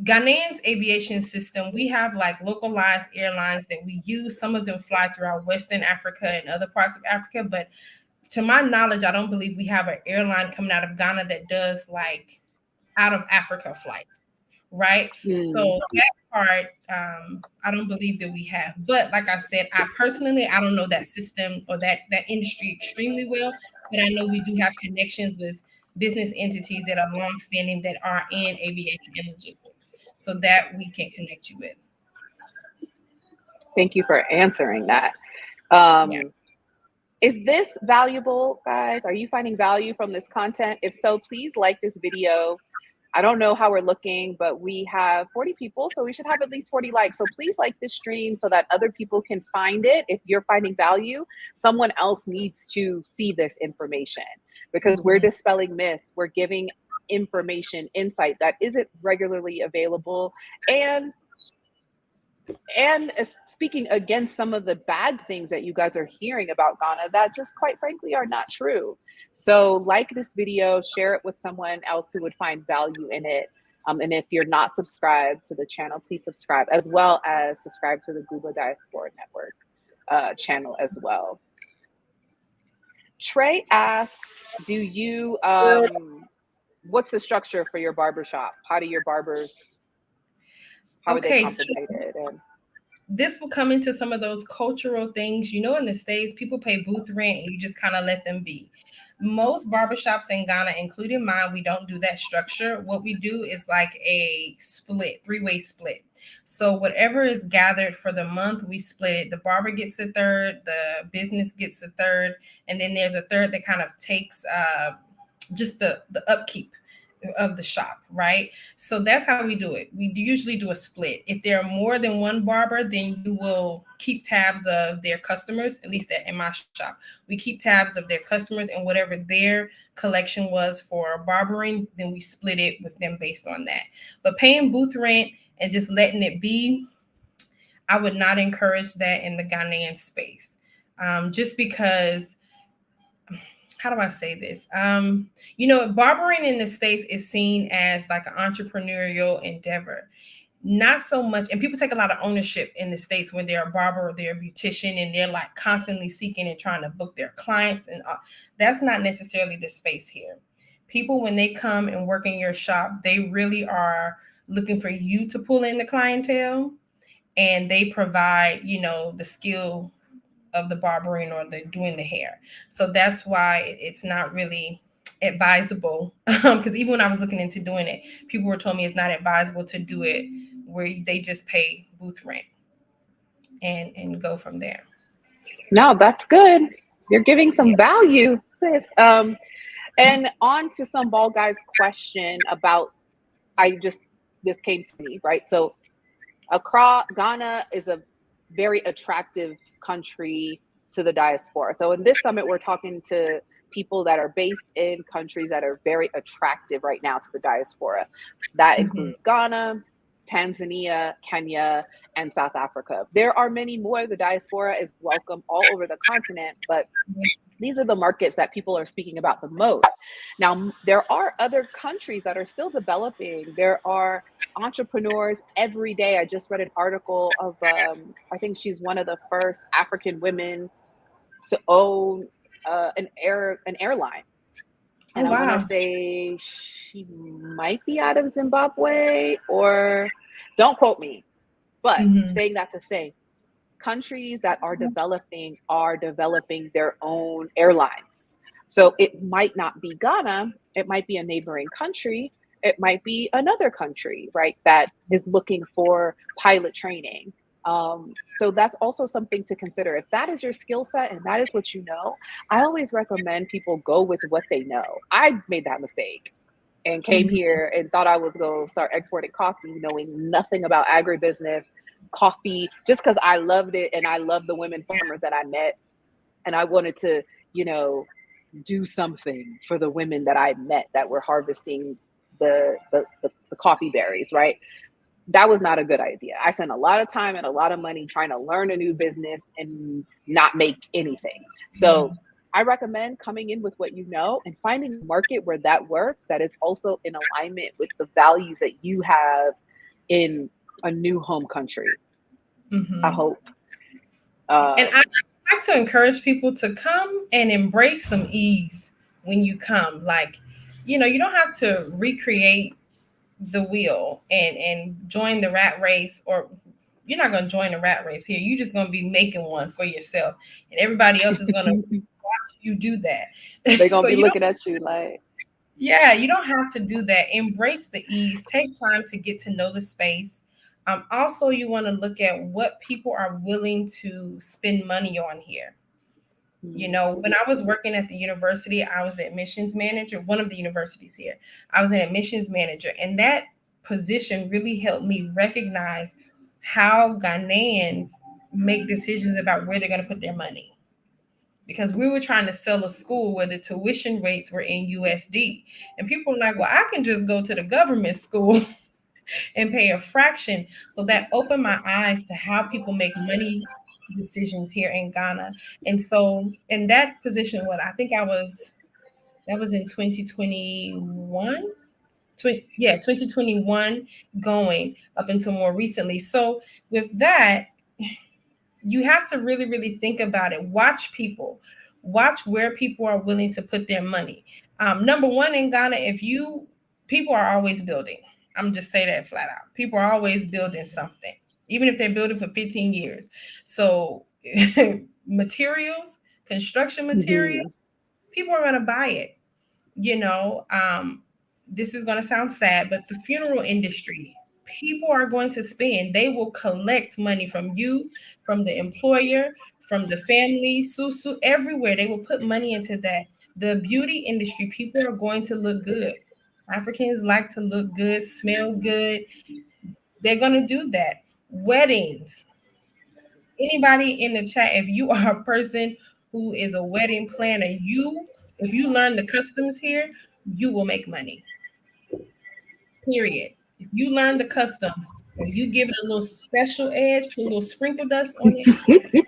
S2: Ghanaian's aviation system, we have like localized airlines that we use. Some of them fly throughout Western Africa and other parts of Africa. But to my knowledge, I don't believe we have an airline coming out of Ghana that does like out of Africa flights, right? So that part, I don't believe that we have. But like I said, I don't know that system or that industry extremely well, but I know we do have connections with business entities that are longstanding that are in aviation and logistics, so that we can connect you with.
S1: Thank you for answering that. Is this valuable, guys? Are you finding value from this content? If so, please like this video. I don't know how we're looking, but we have 40 people, so we should have at least 40 likes. So please like this stream so that other people can find it. If you're finding value, someone else needs to see this information, because we're dispelling myths. We're giving information, insight that isn't regularly available, and speaking against some of the bad things that you guys are hearing about Ghana that just quite frankly are not true. So like this video, share it with someone else who would find value in it. And if you're not subscribed to the channel, please subscribe, as well as subscribe to the Google Diaspora Network channel as well. Trey asks, what's the structure for your barbershop? How are they compensated?
S2: So this will come into some of those cultural things. In the States, people pay booth rent and you just kind of let them be. Most barbershops in Ghana, including mine, we don't do that structure. What we do is like a split, three-way split. So whatever is gathered for the month, we split it. The barber gets a third, the business gets a third, and then there's a third that kind of takes just the upkeep of the shop, right? So that's how we do it. We usually do a split. If there are more than one barber, then you will keep tabs of their customers, at least in my shop. We keep tabs of their customers, and whatever their collection was for barbering, then we split it with them based on that. But paying booth rent and just letting it be, I would not encourage that in the Ghanaian space. Just because, how do I say this? Barbering in the States is seen as like an entrepreneurial endeavor. Not so much, and people take a lot of ownership in the States when they're a barber or they're a beautician, and they're like constantly seeking and trying to book their clients, and that's not necessarily the space here. people, when they come and work in your shop, they really are looking for you to pull in the clientele, and they provide, the skill of the barbering or the doing the hair. So that's why it's not really advisable. Because even when I was looking into doing it, people were told me it's not advisable to do it where they just pay booth rent and go from there.
S1: No, that's good. You're giving some value, sis. And on to some ball guys question about, this came to me, right? So Accra, Ghana is a very attractive country to the diaspora. So in this summit, we're talking to people that are based in countries that are very attractive right now to the diaspora. That includes Ghana, Tanzania, Kenya, and South Africa. There are many more. The diaspora is welcome all over the continent, but these are the markets that people are speaking about the most. Now, there are other countries that are still developing. There are entrepreneurs every day. I just read an article of, I think she's one of the first African women to own an airline. And
S2: Oh,
S1: I want to
S2: wow.
S1: say she might be out of Zimbabwe, or don't quote me. But saying that to say, countries that are developing their own airlines. So it might not be Ghana, it might be a neighboring country, it might be another country, right, that is looking for pilot training. So that's also something to consider. If that is your skill set and that is what you know, I always recommend people go with what they know. I made that mistake and came here and thought I was going to start exporting coffee, knowing nothing about agribusiness, coffee, just because I loved it and I loved the women farmers that I met. And I wanted to, do something for the women that I met that were harvesting the coffee berries, right? That was not a good idea. I spent a lot of time and a lot of money trying to learn a new business and not make anything. So I recommend coming in with what you know and finding a market where that works, that is also in alignment with the values that you have in a new home country. I hope.
S2: And I like to encourage people to come and embrace some ease when you come. Like, you don't have to recreate the wheel and join the rat race, or you're not going to join the rat race here. You're just going to be making one for yourself, and everybody else is going to watch you do that.
S1: They're going
S2: So
S1: to be
S2: you don't,
S1: looking at you like,
S2: yeah, you don't have to do that. Embrace the ease. Take time to get to know the space. Also, you want to look at what people are willing to spend money on here. When I was working at the university, I was the admissions manager, one of the universities here. I was an admissions manager, and that position really helped me recognize how Ghanaians make decisions about where they're going to put their money. Because we were trying to sell a school where the tuition rates were in USD. And people were like, well, I can just go to the government school and pay a fraction. So that opened my eyes to how people make money decisions here in Ghana. And so in that position, that was in 2021. 2021 going up until more recently. So with that, you have to really, really think about it. Watch where people are willing to put their money. Number one in Ghana, people are always building. I'm just say that flat out. People are always building something, even if they're building for 15 years. So materials, construction material, people are going to buy it. This is going to sound sad, but the funeral industry, people are going to spend. They will collect money from you, from the employer, from the family, susu, everywhere. They will put money into that. The beauty industry, people are going to look good. Africans like to look good, smell good. They're going to do that. Weddings. Anybody in the chat, if you are a person who is a wedding planner, if you learn the customs here, you will make money. Period. If you learn the customs and you give it a little special edge, put a little sprinkle dust on it.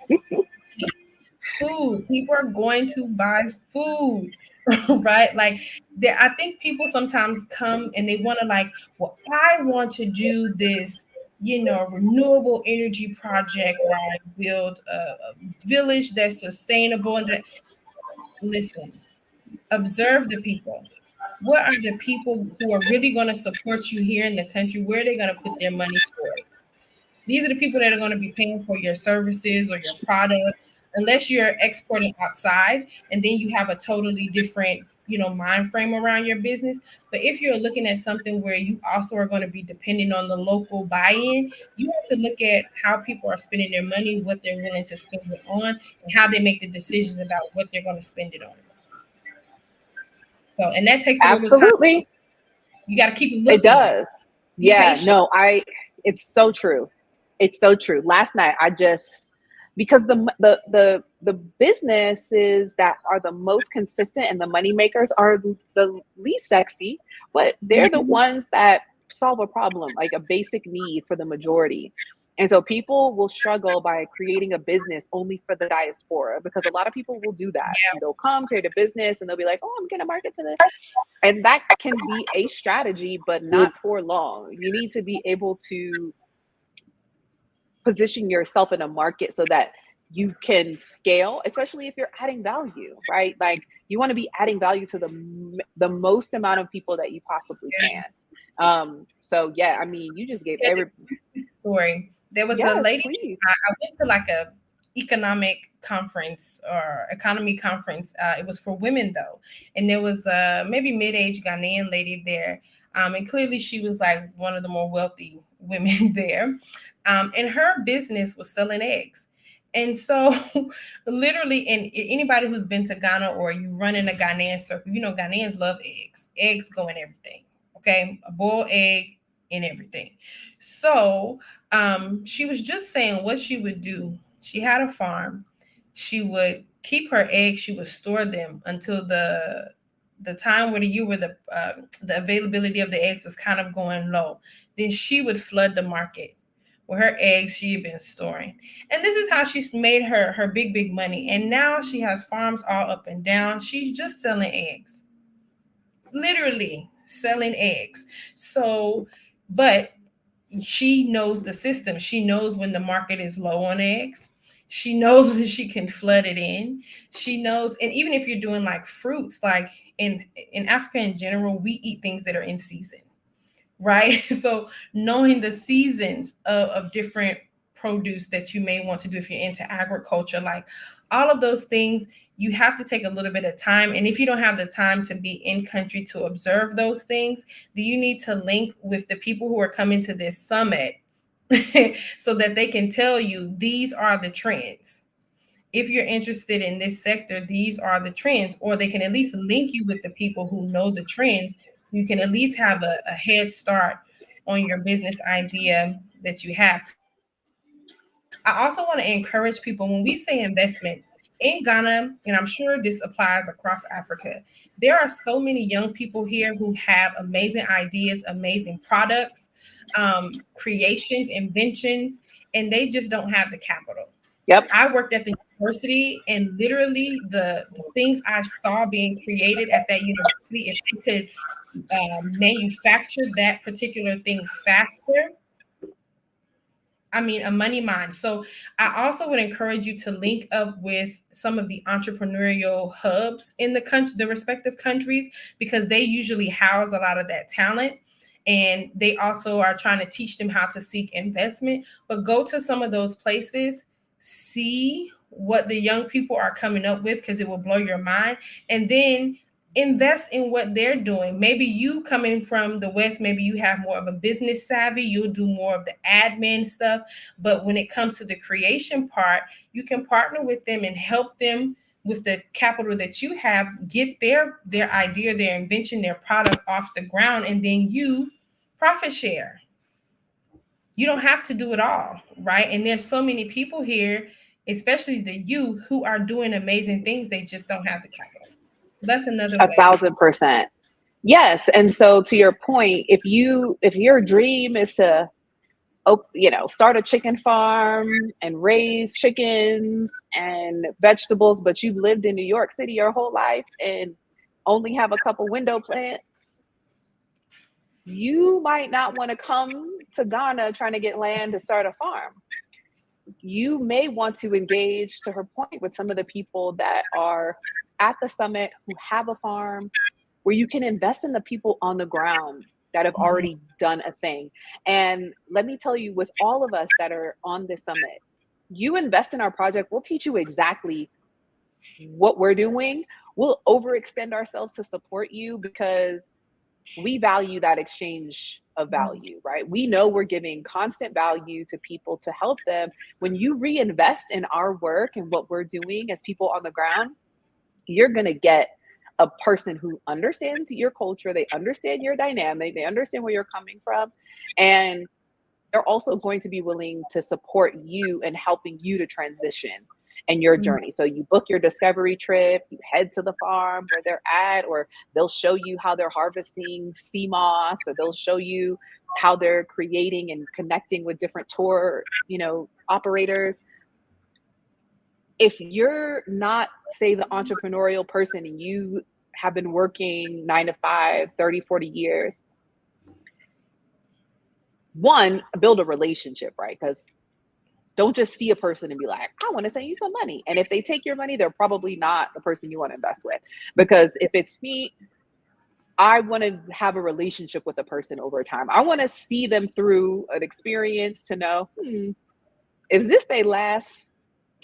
S2: Food. People are going to buy food, right? Like I think people sometimes come and they want to well, I want to do this, renewable energy project where I build a village that's sustainable. And that, listen, observe the people. what are the people who are really going to support you here in the country? Where are they going to put their money towards? These are the people that are going to be paying for your services or your products, unless you're exporting outside, and then you have a totally different, mind frame around your business. But if you're looking at something where you also are going to be depending on the local buy-in, you have to look at how people are spending their money, what they're willing to spend it on, and how they make the decisions about what they're going to spend it on. So, and that takes a little bit of time.
S1: Absolutely.
S2: You got to keep
S1: It
S2: looking.
S1: does.
S2: Be
S1: Yeah,
S2: patient.
S1: no, it's so true. It's so true. Last night because the businesses that are the most consistent and the money makers are the least sexy, but they're the
S2: Mhm.
S1: ones that solve a problem, like a basic need for the majority. And so people will struggle by creating a business only for the diaspora, because a lot of people will do that.
S2: Yeah.
S1: They'll come create a business and they'll be like, oh, I'm gonna market to the, and that can be a strategy, but not for long. You need to be able to position yourself in a market so that you can scale, especially if you're adding value, right? Like, you want to be adding value to the most amount of people that you possibly
S2: Yeah.
S1: can. So yeah, I mean, you just gave
S2: Yeah,
S1: every,
S2: this story. There was a
S1: yes,
S2: lady.
S1: please.
S2: I went to like a economic conference or economy conference. It was for women though, and there was a maybe mid-age Ghanaian lady there, and clearly she was like one of the more wealthy women there, and her business was selling eggs. And so, literally, and anybody who's been to Ghana or you run in a Ghanaian circle, Ghanaians love eggs. Eggs go in everything. Okay, a boiled egg in everything. So she was just saying what she would do. She had a farm. She would keep her eggs. She would store them until the time where the year where the availability of the eggs was kind of going low. Then she would flood the market with her eggs she had been storing. And this is how she's made her big money. And now she has farms all up and down. She's just selling eggs, literally selling eggs. So, but she knows the system. She knows when the market is low on eggs. She knows when she can flood it in. She knows, and even if you're doing like fruits, like in Africa in general, we eat things that are in season, right? So knowing the seasons of different produce that you may want to do if you're into agriculture, like all of those things, you have to take a little bit of time. And if you don't have the time to be in country to observe those things, then you need to link with the people who are coming to this summit so that they can tell you these are the trends. If you're interested in this sector, these are the trends, or they can at least link you with the people who know the trends so you can at least have a head start on your business idea that you have. I also want to encourage people when we say investment in Ghana, and I'm sure this applies across Africa. There are so many young people here who have amazing ideas, amazing products, creations, inventions, and they just don't have the capital.
S1: Yep.
S2: I worked at the university, and literally the things I saw being created at that university, if they could manufacture that particular thing faster, I mean, a money mine. So I also would encourage you to link up with some of the entrepreneurial hubs in the country, the respective countries, because they usually house a lot of that talent. And they also are trying to teach them how to seek investment. But go to some of those places, see what the young people are coming up with, because it will blow your mind. And then invest in what they're doing. Maybe you coming from the West, maybe you have more of a business savvy, you'll do more of the admin stuff. But when it comes to the creation part, you can partner with them and help them with the capital that you have, get their idea, their invention, their product off the ground, and then you profit share. You don't have to do it all, right? And there's so many people here, especially the youth, who are doing amazing things. They just don't have the capital. So that's another
S1: A
S2: way.
S1: 1000%. Yes. And so to your point, if your dream is to, start a chicken farm and raise chickens and vegetables, but you've lived in New York City your whole life and only have a couple window plants, you might not want to come to Ghana trying to get land to start a farm. You may want to engage, to her point, with some of the people that are at the summit who have a farm, where you can invest in the people on the ground that have already done a thing. And let me tell you, with all of us that are on this summit, you invest in our project, we'll teach you exactly what we're doing. We'll overextend ourselves to support you because we value that exchange of value, right? We know we're giving constant value to people to help them. When you reinvest in our work and what we're doing as people on the ground, you're going to get a person who understands your culture, they understand your dynamic, they understand where you're coming from, and they're also going to be willing to support you and helping you to transition in your journey. So you book your discovery trip, you head to the farm where they're at, or they'll show you how they're harvesting sea moss, or they'll show you how they're creating and connecting with different tour, operators. If you're not, say, the entrepreneurial person and you have been working 9 to 5, 30, 40 years, one, build a relationship, right? Because don't just see a person and be like, I want to send you some money. And if they take your money, they're probably not the person you want to invest with. Because if it's me, I want to have a relationship with a person over time. I want to see them through an experience to know, is this they last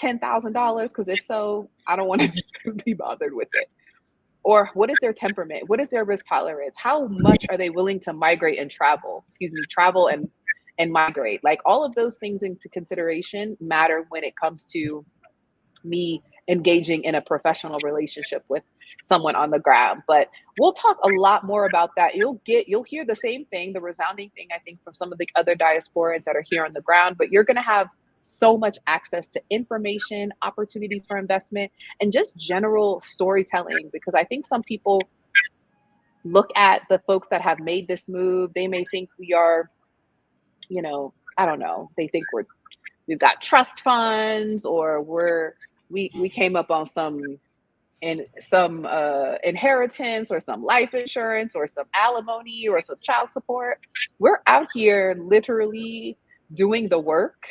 S1: $10,000? Because if so, I don't want to be bothered with it. Or what is their temperament? What is their risk tolerance? How much are they willing to migrate and travel? Travel and migrate. Like, all of those things into consideration matter when it comes to me engaging in a professional relationship with someone on the ground. But we'll talk a lot more about that. You'll hear the same thing, the resounding thing, I think, from some of the other diasporans that are here on the ground, but you're going to have so much access to information, opportunities for investment, and just general storytelling. Because I think some people look at the folks that have made this move, they may think we are, I don't know, they think we've got trust funds, or we came up on some inheritance, or some life insurance, or some alimony, or some child support. We're out here literally doing the work.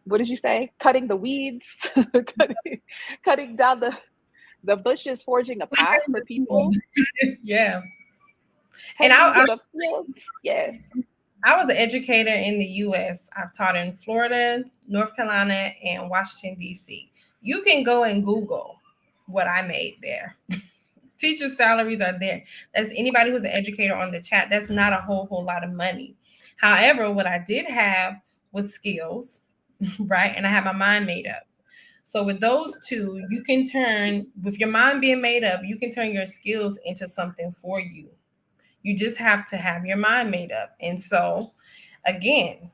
S1: What did you say? Cutting the weeds, cutting down the bushes, forging a path for people.
S2: Yeah.
S1: And I yes.
S2: I was an educator in the U.S. I've taught in Florida, North Carolina, and Washington, D.C. You can go and Google what I made there. Teacher salaries are there. That's anybody who's an educator on the chat. That's not a whole lot of money. However, what I did have was skills, right? And I had my mind made up. So with those two, you can turn, with your mind being made up, you can turn your skills into something for you. You just have to have your mind made up. And so, again,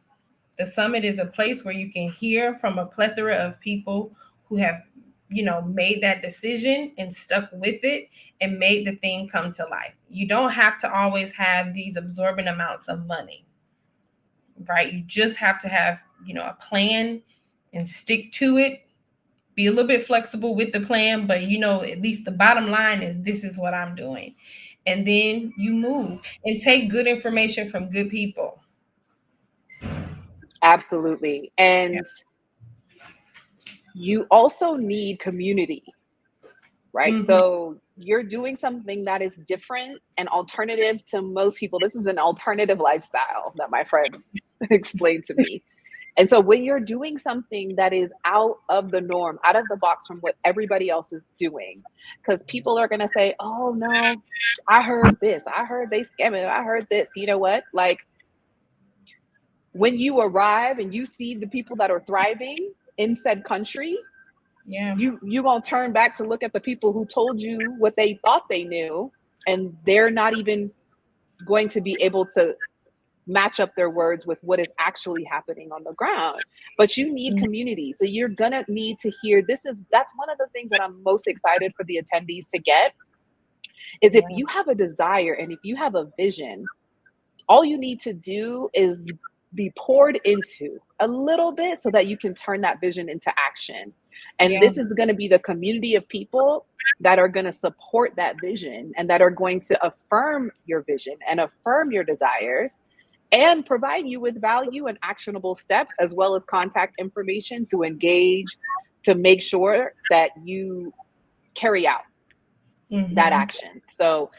S2: the summit is a place where you can hear from a plethora of people who have, made that decision and stuck with it and made the thing come to life. You don't have to always have these absorbent amounts of money, right? You just have to have, a plan and stick to it. Be a little bit flexible with the plan, but at least the bottom line is this is what I'm doing. And then you move and take good information from good people.
S1: Absolutely. And you also need community, right? Mm-hmm. So you're doing something that is different and alternative to most people. This is an alternative lifestyle that my friend explained to me. And so when you're doing something that is out of the norm, out of the box from what everybody else is doing, because people are going to say, oh, no, I heard this. I heard they scamming. I heard this. You know what? Like, when you arrive and you see the people that are thriving in said country, you're going to turn back to look at the people who told you what they thought they knew, and they're not even going to be able to match up their words with what is actually happening on the ground. But you need community. So you're going to need to hear, that's one of the things that I'm most excited for the attendees to get, is if you have a desire and if you have a vision, all you need to do is be poured into a little bit so that you can turn that vision into action. And this is going to be the community of people that are going to support that vision and that are going to affirm your vision and affirm your desires and provide you with value and actionable steps, as well as contact information to engage, to make sure that you carry out that action. So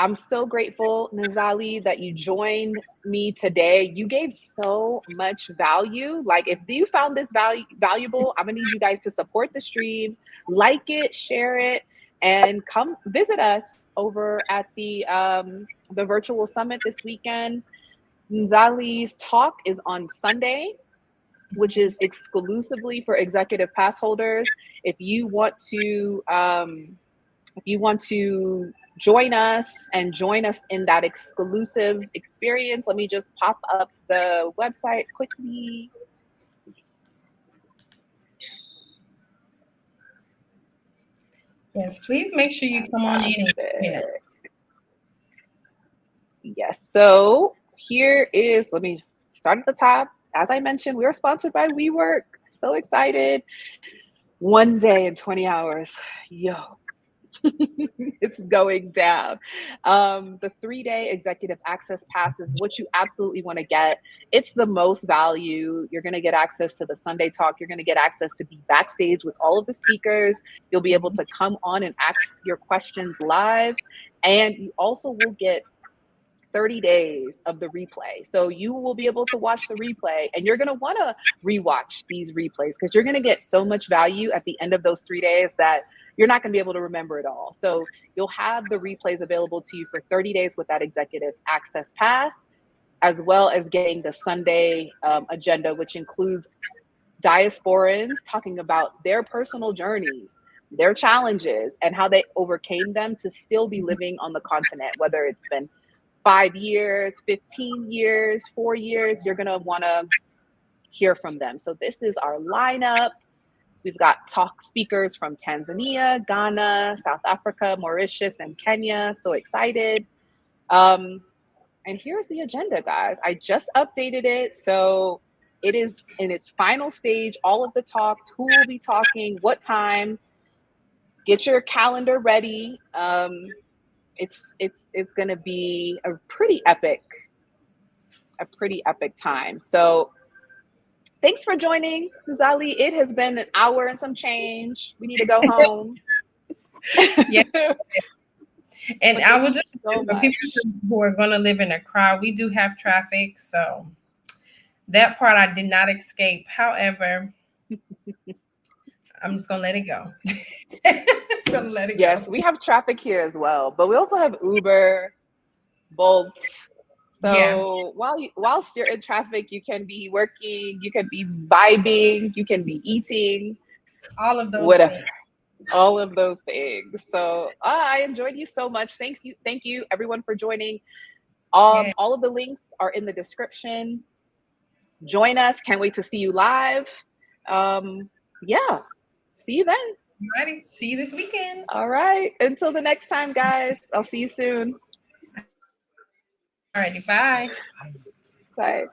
S1: I'm so grateful, Nizali, that you joined me today. You gave so much value. Like, if you found this valuable, I'm gonna need you guys to support the stream, like it, share it, and come visit us over at the virtual summit this weekend. Nizali's talk is on Sunday, which is exclusively for executive pass holders. If you want to join us in that exclusive experience, let me just pop up the website quickly.
S2: Yes, please make sure you come on in.
S1: Yes, so here is, let me start at the top. As I mentioned, we are sponsored by WeWork. So excited. 1 day and 20 hours. Yo. It's going down. The 3-day executive access pass is what you absolutely want to get. It's the most value. You're going to get access to the Sunday talk. You're going to get access to be backstage with all of the speakers. You'll be able to come on and ask your questions live. And you also will get 30 days of the replay. So you will be able to watch the replay, and you're going to want to rewatch these replays because you're going to get so much value at the end of those 3 days that you're not going to be able to remember it all. So you'll have the replays available to you for 30 days with that executive access pass, as well as getting the Sunday agenda, which includes diasporans talking about their personal journeys, their challenges, and how they overcame them to still be living on the continent, whether it's been 5 years, 15 years, 4 years. You're going to want to hear from them. So this is our lineup. We've got talk speakers from Tanzania, Ghana, South Africa, Mauritius, and Kenya. So excited. And here's the agenda, guys. I just updated it. So it is in its final stage, all of the talks, who will be talking, what time. Get your calendar ready. It's going to be a pretty epic time. So thanks for joining, Zali. It has been an hour and some change. We need to go home.
S2: Yeah. And I will just say, for people who are going to live in a crowd, we do have traffic. So that part I did not escape. However, I'm just going to let it go. Gonna let it
S1: yes,
S2: go.
S1: we have traffic here as well, but we also have Uber, Bolt. So whilst you're in traffic, you can be working, you can be vibing, you can be eating,
S2: all of those
S1: whatever.
S2: things.
S1: All of those things. So I enjoyed you so much. Thank you everyone for joining. All of the links are in the description. Join us. Can't wait to see you live. See you then.
S2: Alrighty. See you this weekend.
S1: All right. Until the next time, guys. I'll see you soon.
S2: Alrighty. Bye.
S1: Bye.